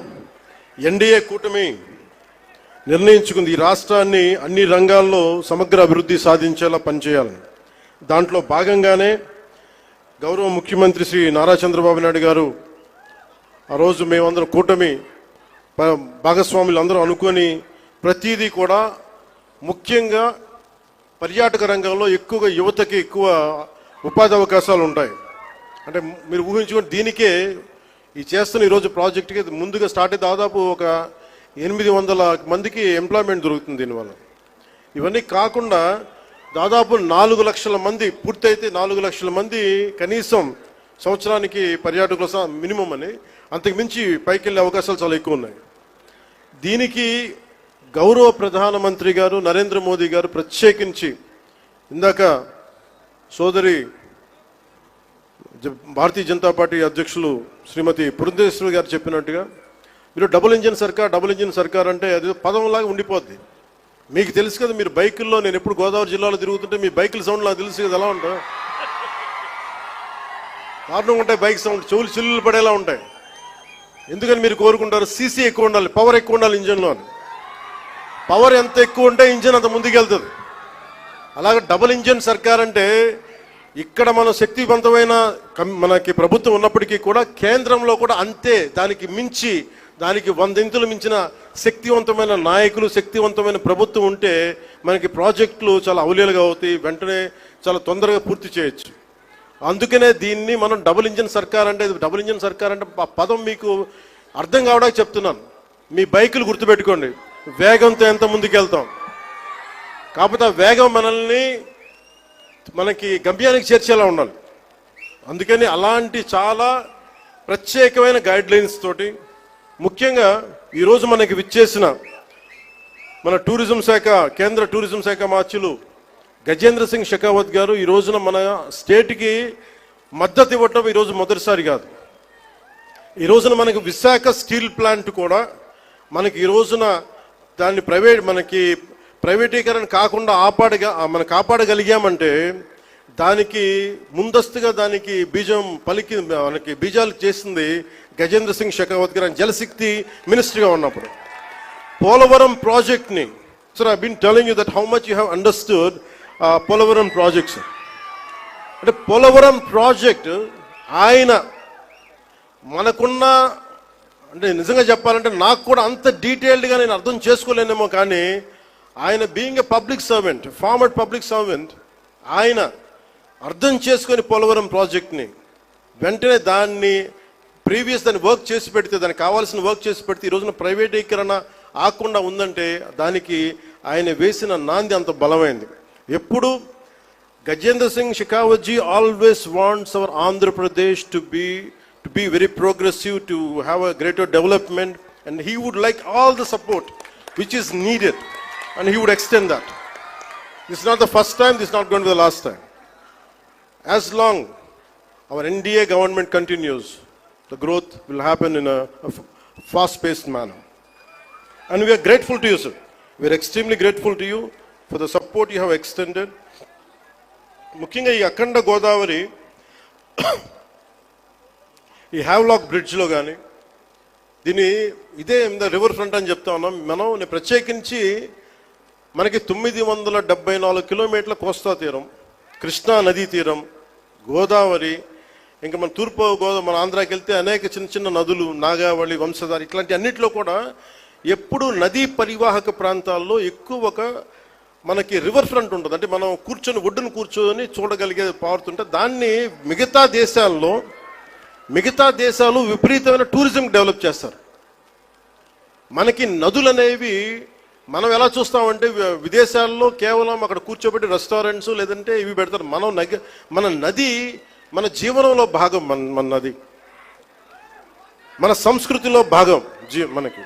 Speaker 7: ఎన్డీఏ కూటమి నిర్ణయించుకుంది ఈ రాష్ట్రాన్ని అన్ని రంగాల్లో సమగ్ర అభివృద్ధి సాధించేలా పనిచేయాలని. దాంట్లో భాగంగానే గౌరవ ముఖ్యమంత్రి శ్రీ నారా చంద్రబాబు నాయుడు గారు ఆ రోజు మేమందరం కూటమి భాగస్వాములు అందరూ అనుకొని ప్రతిదీ కూడా ముఖ్యంగా పర్యాటక రంగంలో ఎక్కువగా యువతకి ఎక్కువ ఉపాధి అవకాశాలు ఉంటాయి. అంటే మీరు ఊహించుకొని దీనికే ఈ చేస్తున్న ఈరోజు ప్రాజెక్టుకి ముందుగా స్టార్ట్ అయితే దాదాపు ఒక 800 మందికి ఎంప్లాయ్మెంట్ దొరుకుతుంది దీనివల్ల. ఇవన్నీ కాకుండా దాదాపు 4 లక్షల మంది పూర్తయితే 4 లక్షల మంది కనీసం సంవత్సరానికి పర్యాటకుల మినిమం అని, అంతకు మించి పైకి వెళ్ళే అవకాశాలు చాలా ఎక్కువ ఉన్నాయి. దీనికి గౌరవ ప్రధానమంత్రి గారు నరేంద్ర మోదీ గారు ప్రత్యేకించి ఇందాక సోదరి భారతీయ జనతా పార్టీ అధ్యక్షులు శ్రీమతి పురంధేశ్వరి గారు చెప్పినట్టుగా మీరు డబుల్ ఇంజిన్ సర్కార్ అంటే అది పదంలాగా ఉండిపోద్ది. మీకు తెలుసు కదా, మీరు బైకుల్లో, నేను ఎప్పుడు గోదావరి జిల్లాలో తిరుగుతుంటే మీ బైకుల సౌండ్ నాకు తెలుసు కదా ఎలా ఉంటాయి, దారుణంగా ఉంటాయి బైక్ సౌండ్, చెవులు చిల్లులు పడేలా ఉంటాయి. ఎందుకని మీరు కోరుకుంటారు సీసీ ఎక్కువ ఉండాలి, పవర్ ఎక్కువ ఉండాలి ఇంజన్లో అని. పవర్ ఎంత ఎక్కువ ఉంటే ఇంజన్ అంత ముందుకెళ్తుంది. అలాగే డబుల్ ఇంజిన్ సర్కార్ అంటే ఇక్కడ మన శక్తివంతమైన మనకి ప్రభుత్వం ఉన్నప్పటికీ కూడా కేంద్రంలో కూడా అంతే, దానికి మించి, దానికి 100 ఇంతులు మించిన శక్తివంతమైన నాయకులు, శక్తివంతమైన ప్రభుత్వం ఉంటే మనకి ప్రాజెక్టులు చాలా అవలీలుగా అవుతాయి, వెంటనే చాలా తొందరగా పూర్తి చేయొచ్చు. అందుకనే దీన్ని మనం డబుల్ ఇంజిన్ సర్కార్ అంటే ఆ పదం మీకు అర్థం కావడానికి చెప్తున్నాను. మీ బైకులు గుర్తుపెట్టుకోండి, వేగంతో ఎంత ముందుకెళ్తాం, కాకపోతే ఆ వేగం మనకి గమ్యానికి చేర్చేలా ఉండాలి. అందుకని అలాంటి చాలా ప్రత్యేకమైన గైడ్ లైన్స్ తోటి ముఖ్యంగా ఈరోజు మనకి విచ్చేసిన మన టూరిజం శాఖ, కేంద్ర టూరిజం శాఖ మార్చులు గజేంద్ర సింగ్ షెకావత్ గారు ఈ రోజున మన స్టేట్కి మద్దతు ఇవ్వటం ఈరోజు మొదటిసారి కాదు. ఈ రోజున మనకి విశాఖ స్టీల్ ప్లాంట్ కూడా మనకి ఈ రోజున దాన్ని ప్రైవేటీకరణ కాకుండా మనం కాపాడగలిగామంటే దానికి ముందస్తుగా దానికి మనకి బీజాలు చేసింది గజేంద్ర సింగ్ షెకావత్ గారు జలశక్తి మినిస్టర్గా ఉన్నప్పుడు. పోలవరం ప్రాజెక్ట్ని, sir I been telling you that how much you have understood Polavaram projects. అంటే పోలవరం ప్రాజెక్ట్ ఆయన మనకున్న, అంటే నిజంగా చెప్పాలంటే నాకు కూడా అంత డీటెయిల్డ్గా నేను అర్థం చేసుకోలేనేమో, కానీ ఆయన being a public servant, former public servant, ఆయన అర్థం చేసుకొని పోలవరం ప్రాజెక్ట్ని వెంటనే దాన్ని వర్క్ చేసి పెడితే, దానికి కావాల్సిన వర్క్ చేసి పెడితే ఈ రోజున ప్రైవేటీకరణ ఆకుండా ఉందంటే దానికి ఆయన వేసిన నాంది అంత బలమైంది. ఎప్పుడు Gajendra Singh Shekhawat ji always wants our Andhra Pradesh to be very progressive, to have a greater development, and he would like all the support which is needed, and he would extend that. This is not the first time, this is not going to be the last time. As long our NDA government continues, the growth will happen in a fast-paced manner. And we are grateful to you, sir. We are extremely grateful to you for the support you have extended. ముఖ్యంగా ఈ అఖండ గోదావరి ఈ Havelock బ్రిడ్జ్లో కానీ ఇదే river front అని చెప్తా ఉన్నాం మనం. ప్రత్యేకించి మనకి 974 కిలోమీటర్ల కోస్తా తీరం, కృష్ణా నదీ తీరం, గోదావరి, ఇంకా మన మన ఆంధ్రాకి వెళ్తే అనేక చిన్న చిన్న నదులు, నాగావళి, వంశధార, ఇట్లాంటి అన్నింటిలో కూడా ఎప్పుడు నదీ పరివాహక ప్రాంతాల్లో ఎక్కువ మనకి రివర్ ఫ్రంట్ ఉంటుంది. అంటే మనం ఒడ్డును కూర్చొని చూడగలిగే పారుతుంటే దాన్ని మిగతా దేశాలు విపరీతమైన టూరిజం డెవలప్ చేస్తారు. మనకి నదులు అనేవి మనం ఎలా చూస్తామంటే విదేశాల్లో కేవలం అక్కడ కూర్చోబెట్టి రెస్టారెంట్స్ లేదంటే ఇవి పెడతారు. మన నది మన జీవనంలో భాగం, మన నది మన సంస్కృతిలో భాగం మనకి.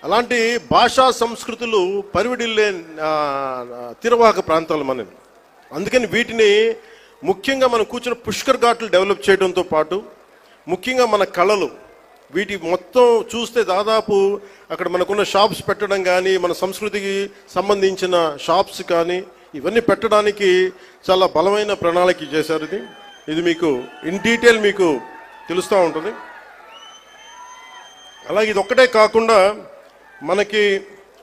Speaker 7: అలాంటి భాషా సంస్కృతులు పరివిడిల్లే తీరవాహక ప్రాంతాలు మనవి. అందుకని వీటిని ముఖ్యంగా మనం కూర్చున్న పుష్కర్ ఘాట్లు డెవలప్ చేయడంతో పాటు ముఖ్యంగా మన కళలు వీటి మొత్తం చూస్తే దాదాపు అక్కడ మనకున్న షాప్స్ పెట్టడం కానీ మన సంస్కృతికి సంబంధించిన షాప్స్ కానీ ఇవన్నీ పెట్టడానికి చాలా బలమైన ప్రణాళిక చేశారు. ఇది మీకు ఇన్ డీటెయిల్ మీకు తెలుస్తూ ఉంటుంది. అలాగే ఇది ఒక్కటే కాకుండా మనకి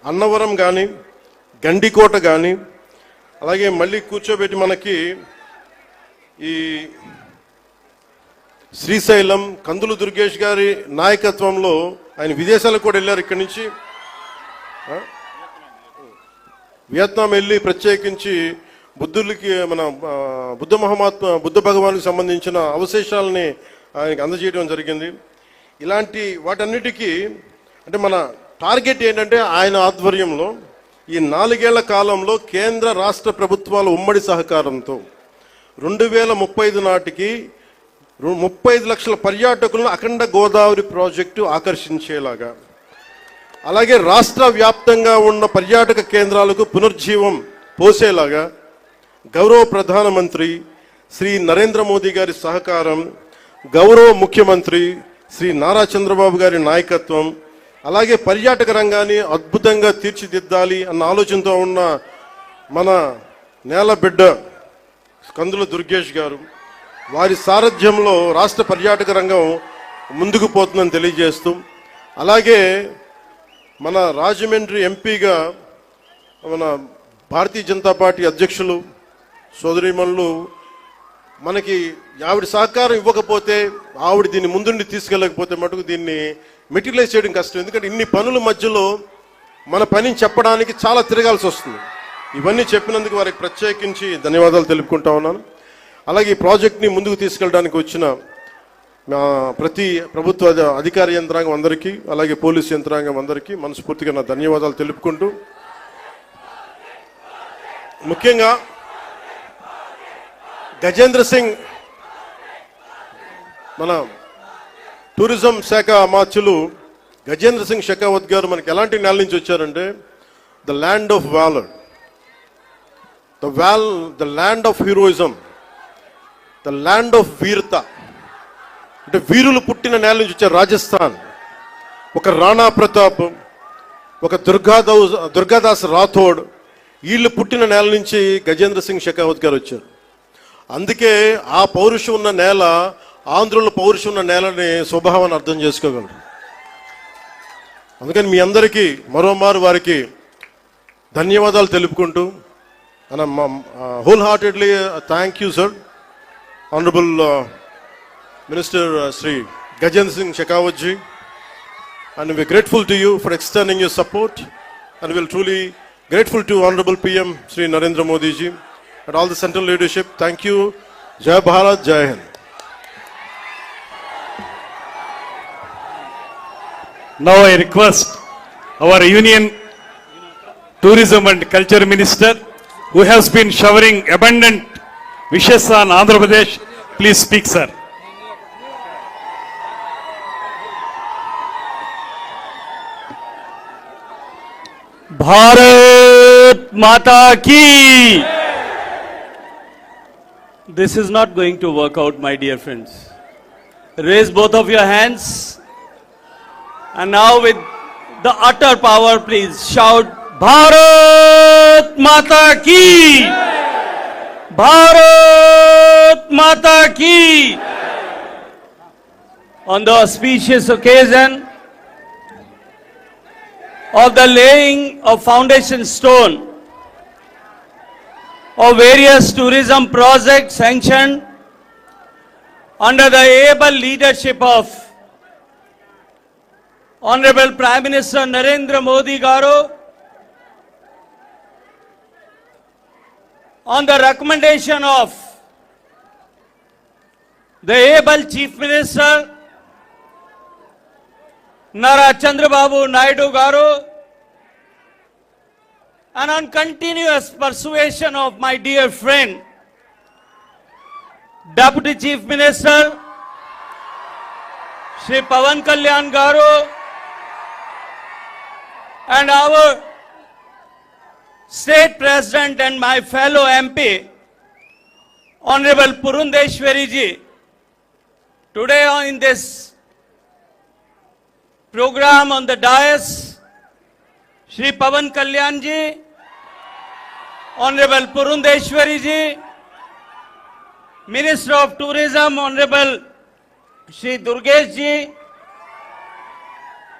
Speaker 7: అన్నవరం కానీ గండికోట కానీ అలాగే మళ్ళీ కూర్చోబెట్టి మనకి ఈ శ్రీశైలం కందులు దుర్గేష్ గారి నాయకత్వంలో ఆయన విదేశాలకు కూడా వెళ్ళారు. ఇక్కడి నుంచి వియత్నాం వెళ్ళి ప్రత్యేకించి బుద్ధులకి మన బుద్ధ భగవానికి సంబంధించిన అవశేషాలని ఆయనకి అందజేయడం జరిగింది. ఇలాంటి వాటన్నిటికీ అంటే మన టార్గెట్ ఏంటంటే ఆయన ఆధ్వర్యంలో ఈ 4 ఏళ్ల కాలంలో కేంద్ర రాష్ట్ర ప్రభుత్వాల ఉమ్మడి సహకారంతో 2035 నాటికి 35 లక్షల పర్యాటకులను అఖండ గోదావరి ప్రాజెక్టు ఆకర్షించేలాగా, అలాగే రాష్ట్ర వ్యాప్తంగా ఉన్న పర్యాటక కేంద్రాలకు పునర్జీవం పోసేలాగా గౌరవ ప్రధానమంత్రి శ్రీ నరేంద్ర మోదీ గారి సహకారం, గౌరవ ముఖ్యమంత్రి శ్రీ నారా చంద్రబాబు గారి నాయకత్వం, అలాగే పర్యాటక రంగాన్ని అద్భుతంగా తీర్చిదిద్దాలి అన్న ఆలోచనతో ఉన్న మన నేల బిడ్డ కందుల దుర్గేష్ గారు వారి సారథ్యంలో రాష్ట్ర పర్యాటక రంగం ముందుకు పోతుందని తెలియజేస్తూ, అలాగే మన రాజమండ్రి ఎంపీగా మన భారతీయ జనతా పార్టీ అధ్యక్షులు సోదరీమణులు మనకి ఆవిడ సహకారం ఇవ్వకపోతే, ఆవిడ దీన్ని ముందుండి తీసుకెళ్ళకపోతే మటుకు దీన్ని మెటీరియలైజ్ చేయడం కష్టం. ఎందుకంటే ఇన్ని పనుల మధ్యలో మన పనిని చెప్పడానికి చాలా తిరగాల్సి వస్తుంది. ఇవన్నీ చెప్పినందుకు వారికి ప్రత్యేకించి ధన్యవాదాలు తెలుపుకుంటా ఉన్నాను. అలాగే ఈ ప్రాజెక్ట్ని ముందుకు తీసుకెళ్ళడానికి వచ్చిన ప్రతి ప్రభుత్వ అధికార యంత్రాంగం అందరికీ, అలాగే పోలీసు యంత్రాంగం అందరికీ మనస్ఫూర్తిగా నా ధన్యవాదాలు తెలుపుకుంటూ, ముఖ్యంగా గజేంద్ర సింగ్ మన టూరిజం శాఖ అమాత్యులు గజేంద్ర సింగ్ షెకావత్ గారు మనకి ఎలాంటి నేల నుంచి వచ్చారంటే the land of valour, the land of heroism, the land of వీరత, అంటే వీరులు పుట్టిన నేల నుంచి వచ్చారు. రాజస్థాన్ ఒక రాణా ప్రతాప్, ఒక దుర్గాదాస్ రాథోడ్, వీళ్ళు పుట్టిన నేల నుంచి గజేంద్ర సింగ్ షెకావత్ గారు వచ్చారు. అందుకే ఆ పౌరుషం ఉన్న నేల, ఆంధ్రుల పౌరుషం ఉన్న నేలని స్వభావాన్ని అర్థం చేసుకోగలరు. అందుకని మీ అందరికీ మరోమారు వారికి ధన్యవాదాలు తెలుపుకుంటూ, wholeheartedly thank you sir, honourable minister Sri Gajendra Singh Shekhawat ji, and we're grateful to you for extending your support, and we're truly grateful to Honorable PM Shri Narendra Modi ji and all the central leadership. Thank you. Jai Bharat, Jai Hind.
Speaker 3: Now I request our Union Tourism and Culture Minister, who has been showering abundant wishes on Andhra Pradesh. Please speak, sir. Bharat Mata ki.
Speaker 8: This is not going to work out, my dear friends. Raise both of your hands. And now with the utter power, please shout, Bharat Mata ki! Bharat Mata ki! On the auspicious occasion of the laying of foundation stone of various tourism projects sanctioned under the able leadership of Honorable Prime Minister Narendra Modi Garu, on the recommendation of the able Chief Minister Nara Chandrababu Naidu Garu, and on continuous persuasion of my dear friend, Deputy Chief Minister Shri Pavan Kalyan Garu, and our State President and my fellow MP, Honorable Purundeshwari ji, today in this program on the dais, Shri Pavan Kalyan ji, Honorable Purundeshwari ji, Minister of Tourism, Honorable Shri Durgesh ji,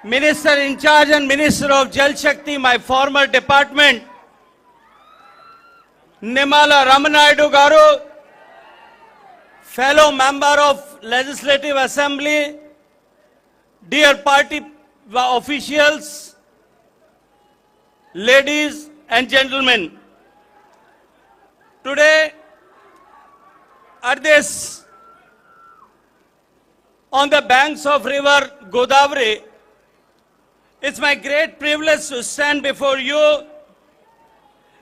Speaker 8: Minister in charge and Minister of Jal Shakti, my former department, Nimala Ramanaidu Garu, fellow member of Legislative Assembly, dear party officials, ladies and gentlemen, today at this, on the banks of river Godavari, it's my great privilege to stand before you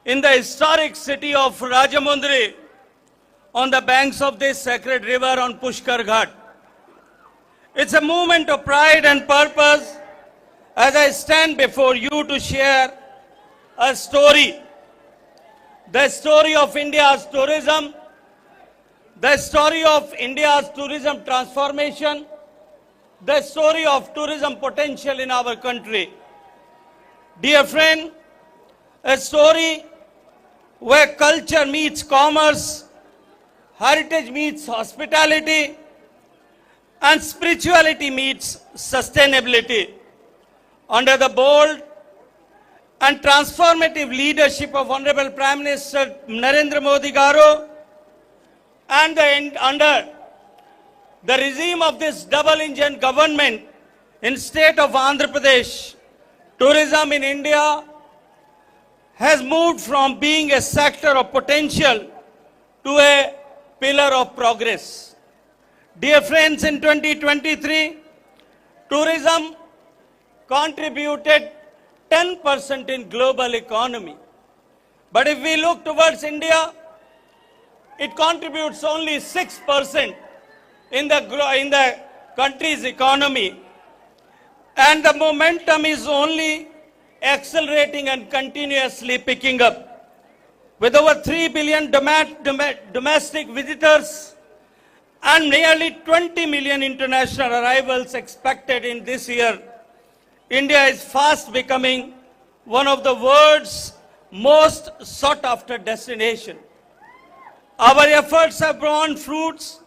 Speaker 8: in the historic city of Rajamundry on the banks of this sacred river on Pushkar Ghat. It's a moment of pride and purpose as I stand before you to share a story. The story of India's tourism, the story of India's tourism transformation, the story of tourism potential in our country. Dear friend, a story where culture meets commerce, heritage meets hospitality, and spirituality meets sustainability. Under the bold and transformative leadership of Honorable Prime Minister Narendra Modi Garu and under the regime of this double-engine government in state of Andhra Pradesh, tourism in India has moved from being a sector of potential to a pillar of progress. Dear friends, in 2023, tourism contributed 10% in global economy. But if we look towards India, it contributes only 6% in the country's economy. And the momentum is only accelerating and continuously picking up. With over 3 billion domestic visitors and nearly 20 million international arrivals expected in this year, India is fast becoming one of the world's most sought after destinations. Our efforts have borne fruits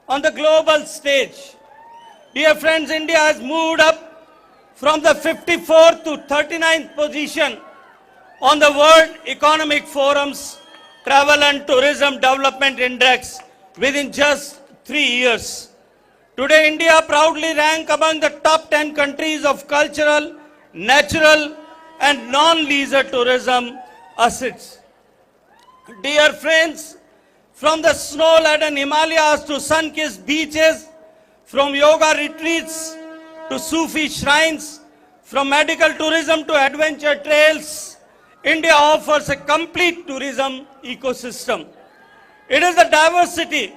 Speaker 8: on the global stage. Dear friends, India has moved up from the 54th to 39th position on the World Economic Forum's Travel and Tourism Development Index within just 3 years. Today, India proudly ranks among the top 10 countries of cultural, natural, and non-leisure tourism assets. Dear friends, from the snow-laden Himalayas to sun-kissed beaches, from yoga retreats to Sufi shrines, from medical tourism to adventure trails, India offers a complete tourism ecosystem. It is the diversity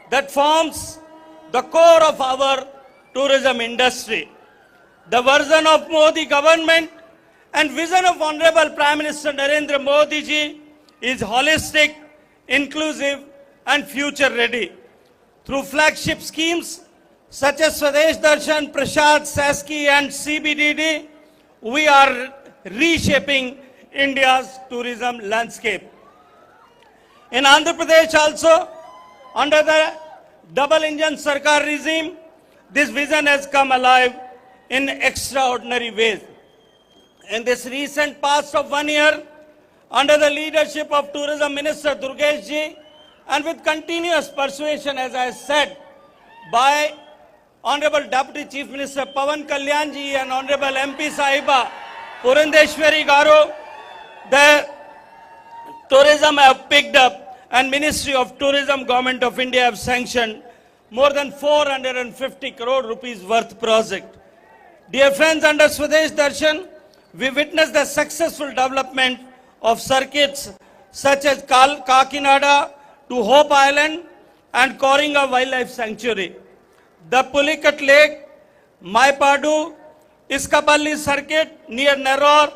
Speaker 8: that forms the core of our tourism industry. The version of Modi government and vision of Honorable Prime Minister Narendra Modi ji is holistic, inclusive, and future ready. Through flagship schemes such as Swadesh Darshan, Prasad, Saski, and CBDD, we are reshaping India's tourism landscape. In Andhra Pradesh also, under the double-engine Sarkar regime, this vision has come alive in extraordinary ways. In this recent past of 1 year, under the leadership of Tourism Minister Durgesh ji, and with continuous persuasion, as I said, by Honorable Deputy Chief Minister Pavan Kalyan ji and Honorable MP Sahiba Purundeshwari Garu, the tourism have picked up, and Ministry of Tourism, Government of India have sanctioned more than 450 crore rupees worth project. Dear friends, under Swadesh Darshan, we witnessed the successful development of circuits such as Kakinada to Hope Island and Koringa Wildlife Sanctuary. The Pulikat Lake, Maipadu, Iskapalli Circuit near Neror,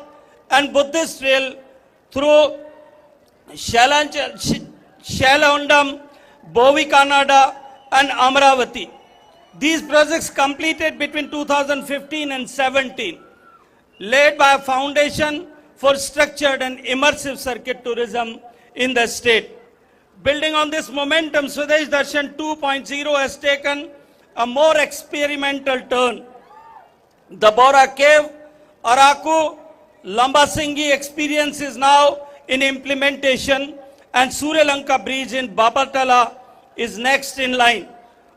Speaker 8: and Buddhist Trail through Shalondam Bovi-Kannada, and Amravati. These projects completed between 2015 and 17, laid by a foundation for structured and immersive circuit tourism in the state. Building on this momentum, Swadesh Darshan 2.0 has taken a more experimental turn. The Bora Cave, Araku, Lambasinghi experience is now in implementation, and Surya Lanka Bridge in Babatala is next in line,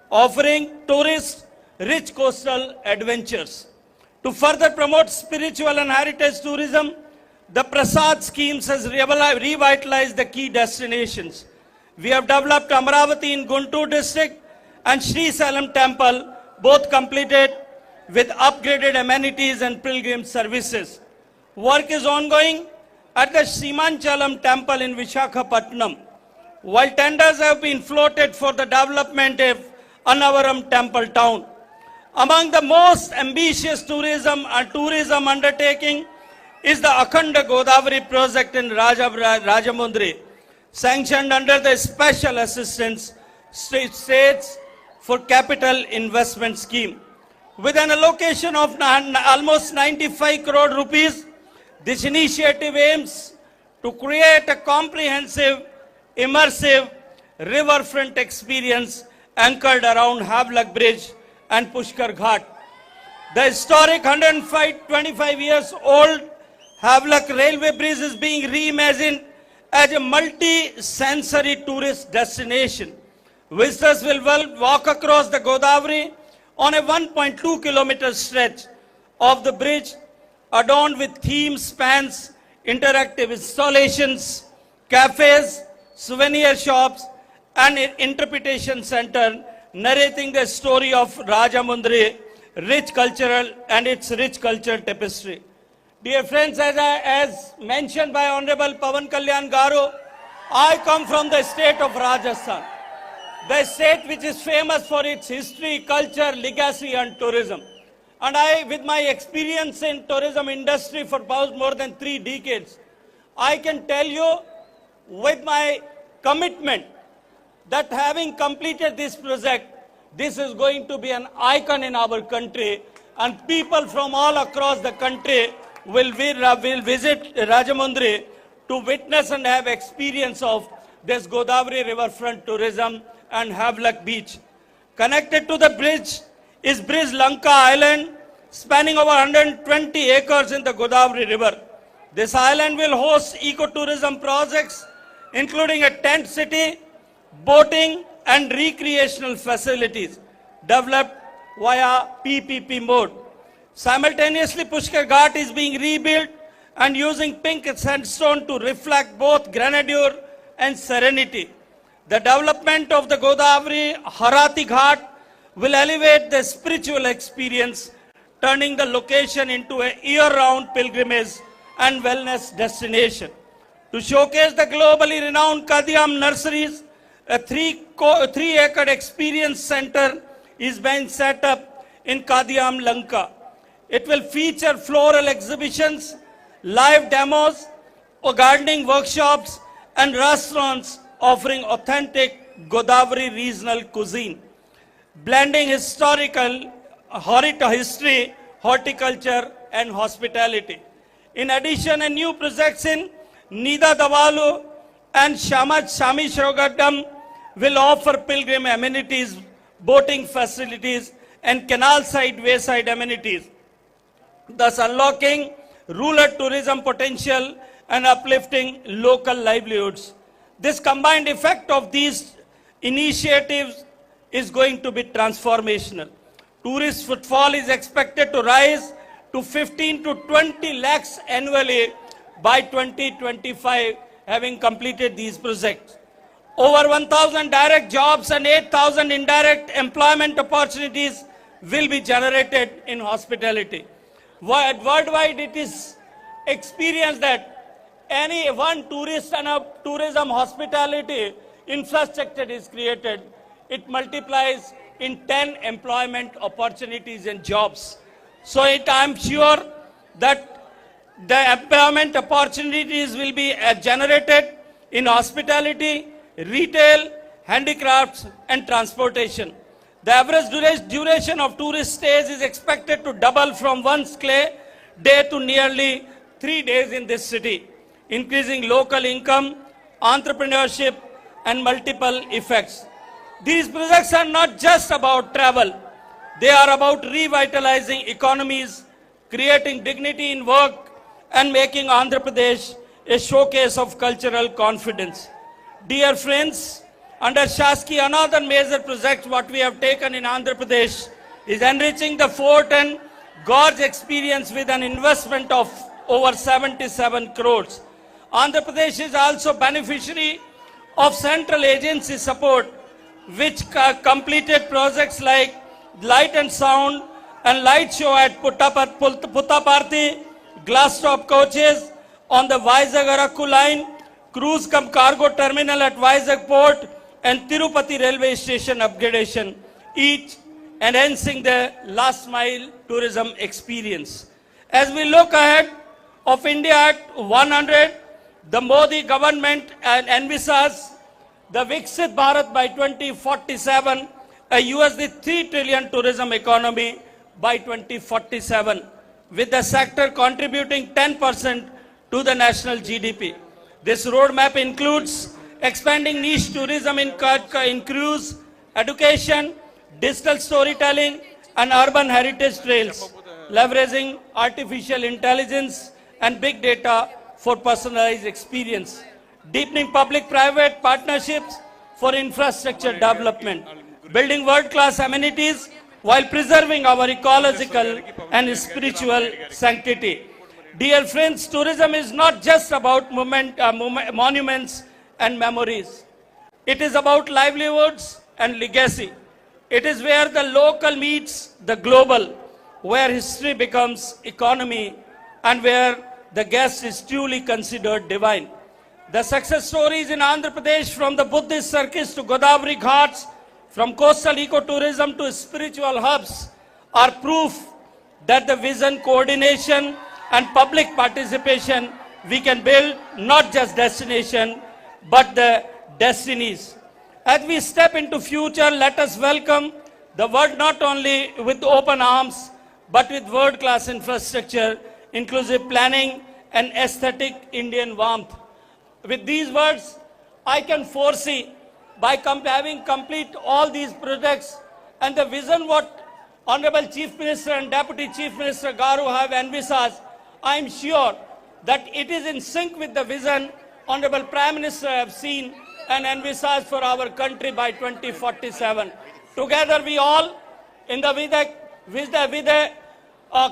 Speaker 8: offering tourists rich coastal adventures. To further promote spiritual and heritage tourism, the Prasad schemes has revitalized the key destinations. We have developed Amravati in Guntur district and Sri Salam temple, both completed with upgraded amenities and pilgrim services. Work is ongoing at the Simanchalam temple in Vishakhapatnam, while tenders have been floated for the development of Annavaram temple town. Among the most ambitious tourism undertaking is the Akhanda Godavari project in Rajamundry, sanctioned under the Special Assistance States for Capital Investment Scheme. With an allocation of almost 95 crore rupees, this initiative aims to create a comprehensive, immersive riverfront experience anchored around Havelock Bridge and Pushkar Ghat. The historic 125 years old Havelock Railway Bridge is being reimagined as a multi-sensory tourist destination. Visitors will walk across the Godavari on a 1.2 kilometer stretch of the bridge, adorned with theme spans, interactive installations, cafes, souvenir shops, and an interpretation center narrating the story of Rajamundry, its rich cultural tapestry. Dear friends, as mentioned by Honorable Pawan Kalyan Garu, I come from the state of Rajasthan, the state which is famous for its history, culture, legacy and tourism. And I, with my experience in tourism industry for about more than 3 decades, I can tell you with my commitment that having completed this project, this is going to be an icon in our country, and people from all across the country will visit Rajamundry to witness and have experience of this Godavari riverfront tourism and Havelock Beach. Connected to the bridge is Bridge Lanka Island, spanning over 120 acres in the Godavari River. This island will host ecotourism projects, including a tent city, boating and recreational facilities developed via PPP mode. Simultaneously, Pushkar Ghat is being rebuilt and using pink sandstone to reflect both grandeur and serenity. The development of the Godavari Harati Ghat will elevate the spiritual experience, turning the location into a year-round pilgrimage and wellness destination. To showcase the globally renowned Kadiam nurseries, a 3-acre experience center is being set up in Kadiam Lanka. It will feature floral exhibitions, live demos, gardening workshops, and restaurants offering authentic Godavari regional cuisine, blending historical history, horticulture, and hospitality. In addition, a new projects in Nida Davalu and Shami Shogadam will offer pilgrim amenities, boating facilities, and canal side wayside amenities, thus unlocking rural tourism potential and uplifting local livelihoods. This combined effect of these initiatives is going to be transformational. Tourist footfall is expected to rise to 15 to 20 lakhs annually by 2025, having completed these projects. Over 1,000 direct jobs and 8,000 indirect employment opportunities will be generated in hospitality. Worldwide, it is experienced that any one tourist and a tourism hospitality infrastructure is created, it multiplies in 10 employment opportunities and jobs. So I am sure that the employment opportunities will be generated in hospitality, retail, handicrafts, and transportation. The average duration of tourist stays is expected to double from one day to nearly 3 days in this city, increasing local income, entrepreneurship, and multiple effects. These projects are not just about travel. They are about revitalizing economies, creating dignity in work, and making Andhra Pradesh a showcase of cultural confidence. Dear friends, under Shaski, another major project what we have taken in Andhra Pradesh is enriching the fort and gorge experience with an investment of over 77 crores. Andhra Pradesh is also beneficiary of central agency support, which completed projects like Light and Sound and Light Show at Puttaparthi, glass top coaches on the Vizag-Arakku line, cruise cum cargo terminal at Vizag Port, and Tirupati railway station upgradation, each enhancing the last mile tourism experience. As we look ahead of India Act 100, the Modi government envisages the Viksit Bharat by 2047, a USD 3 trillion tourism economy by 2047, with the sector contributing 10% to the national GDP. This roadmap includes expanding niche tourism in cruise, education, digital storytelling, and urban heritage trails, leveraging artificial intelligence and big data for personalized experience, deepening public-private partnerships for infrastructure development, building world-class amenities while preserving our ecological and spiritual sanctity. Dear friends, tourism is not just about monuments and memories. It is about livelihoods and legacy. It is where the local meets the global, where history becomes economy, and where the guest is truly considered divine. The success stories in Andhra Pradesh, from the Buddhist circus to Godavari Ghats, from coastal ecotourism to spiritual hubs, are proof that the vision, coordination, and public participation, we can build not just destination, but the destinies. As we step into future, let us welcome the world not only with open arms, but with world-class infrastructure, inclusive planning, and aesthetic Indian warmth. With these words, I can foresee, by having complete all these projects and the vision what Honorable Chief Minister and Deputy Chief Minister Garu have envisaged, I am sure that it is in sync with the vision Honorable Prime Minister have seen and envisaged for our country by 2047. Together we all, with the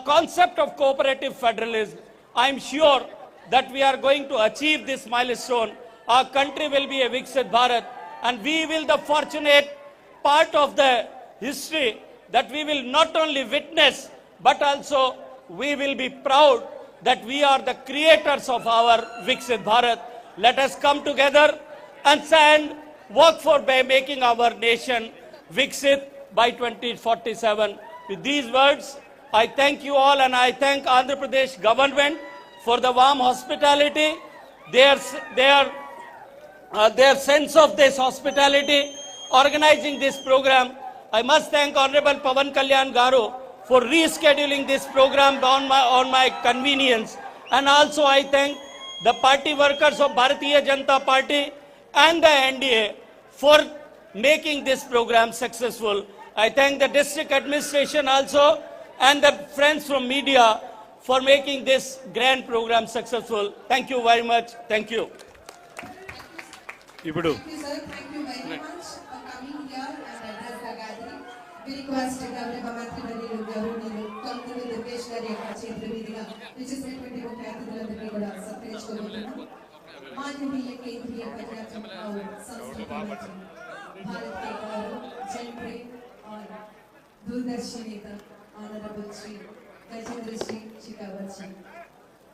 Speaker 8: concept of cooperative federalism, I am sure that we are going to achieve this milestone. Our country will be a Viksit Bharat, and we will the fortunate part of the history that we will not only witness, but also we will be proud that we are the creators of our Viksit Bharat. Let us come together and work for making our nation Viksit by 2047. With these words, I thank you all, and I thank Andhra Pradesh government for the warm hospitality, their sense of this hospitality, organizing this program. I must thank Honorable Pawan Kalyan Garu for rescheduling this program on my convenience. And also I thank the party workers of Bharatiya Janata Party and the NDA for making this program successful. I thank the district administration also and the friends from media for making this grand program successful. Thank you very much. Thank you.
Speaker 3: ఇప్పుడు
Speaker 1: Thank you, sir. Thank you very much for coming here and address the gathering. We request Gavrika Mantrivaryu Gavrunulu Kankulu Durgesh గారి యొక్క చేతుల మీదుగా విచ్చేసినటువంటి ముఖ్య అతిథులందరినీ కూడా సత్కరించుకోబోతున్నాం. మానవీయ కేంద్రీయ పర్యాటక సంస్థ भारत के गौरव जनप्रिय और दूरदर्शी नेता ऑनरेबल श्री गजेंद्र सिंह शेखावत जी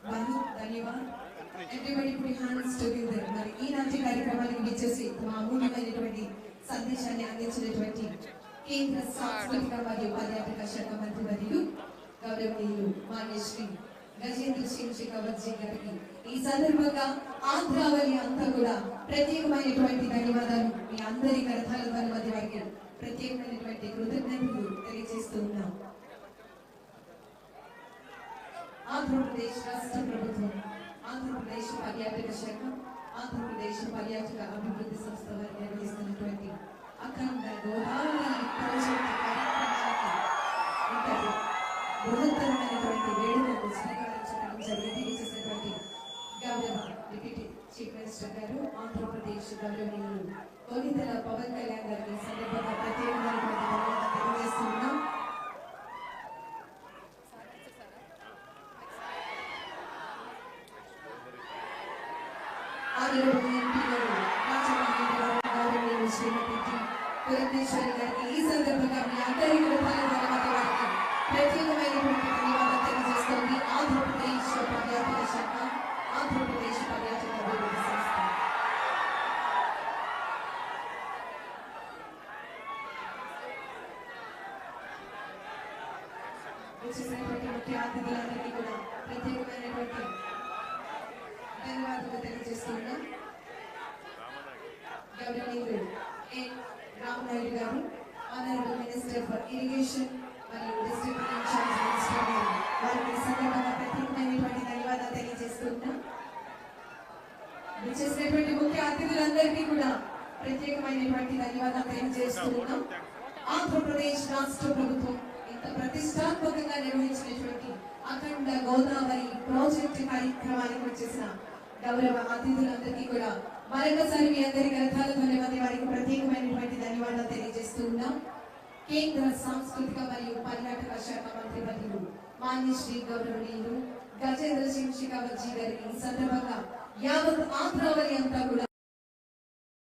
Speaker 1: बहुत धन्यवाद. Everybody put your hands together. మరి ఈనాటి కార్యక్రమానికి విచ్చేసి మా అమూల్యమైనటువంటి సందేశాన్ని అందించినటువంటి కేంద్ర సాంస్కృతిక మరియు పర్యాటక శాఖ మంత్రి వర్యులు గౌరవనీయులు మాన్య శ్రీ గజేంద్ర సింగ్ షెకావత్ జీ గారికి ఈ సందర్భంగా ఆంధ్రావళి అంతా కూడా ప్రత్యేకమైనటువంటి ధన్యవాదాలు మీ అందరి కరతాల ద్వారా మధ్య వారికి ప్రత్యేకమైనటువంటి కృతజ్ఞతలు తెలియజేస్తూ ఉన్నాం. ఆంధ్రప్రదేశ్ రాష్ట్ర ప్రభుత్వం, ఆంధ్రప్రదేశ్ పర్యాటక శాఖ, ఆంధ్రప్రదేశ్ పర్యాటక అభివృద్ధి సంస్థ వారు నిర్వహిస్తున్నటువంటి అఖండ గోదావరి ప్రాజెక్టు కార్యక్రమానికి ఇంతటి బృహత్తరమైనటువంటి వేడుకలకు శ్రీకారం చుట్టడం జరిగింది. చేసినటువంటి గౌరవ డిప్యూటీ చీఫ్ మినిస్టర్ గారు, ఆంధ్రప్రదేశ్ గౌరవనీయులు కొనిదెల పవన్ కళ్యాణ్ గారికి సందర్భంగా ప్రత్యేకమైనటువంటి ధన్యవాదాలు తెలియజేస్తున్నాం. పురంధేశ్వరి గారికి ఈ సందర్భంగా మీ అందరి వారికి ప్రత్యేకమైనటువంటి ధన్యవాదాలు తెలియజేస్తోంది ఆంధ్రప్రదేశ్ పర్యాటక శాఖ, ఆంధ్రప్రదేశ్ పర్యాటక అభివృద్ధి సంస్థ. వచ్చేసినటువంటి ముఖ్య అతిథులందరికీ కూడా ప్రత్యేకమైనటువంటి ధన్యవాదాలు తెలియజేస్తున్నాం. గౌరవనీయులు ఎన్ రామనాయుడు గారు, ఆనరబుల్ మినిస్టర్ ఫర్ ఇరిగేషన్ మరియు డిస్ట్రిక్ట్ ఇన్ఛార్జ్ మినిస్టర్ గారు, వారికి సందర్భంగా ప్రత్యేకమైనటువంటి ధన్యవాదాలు తెలియజేస్తున్నాం. వచ్చేసినటువంటి ముఖ్య అతిథులందరికీ కూడా ప్రత్యేకమైనటువంటి ధన్యవాదాలు తెలియజేస్తున్నాం. ఆంధ్రప్రదేశ్ రాష్ట్ర ప్రభుత్వం ఇంత ప్రతిష్టాత్మకంగా నిర్వహించినటువంటి అఖండ గోదావరి ప్రాజెక్టు కార్యక్రమానికి వచ్చేసిన గౌరవ అతిథులందరికీ కూడా మరొకసారి మీ అందరి గ్రంథాల ధన్యవాదాలు వారికి ప్రత్యేకమైనటువంటి ధన్యవాదాలు తెలియజేస్తూ ఉన్నాం. కేంద్ర సాంస్కృతిక మరియు పర్యాటక శాఖ మంత్రి వర్యులు మాన్యశ్రీ గౌరవనీయులు గజేంద్ర సింగ్ షెకావత్ జీ గారికి ఈ సందర్భంగా యావత్ ఆంధ్రావళి అంతా కూడా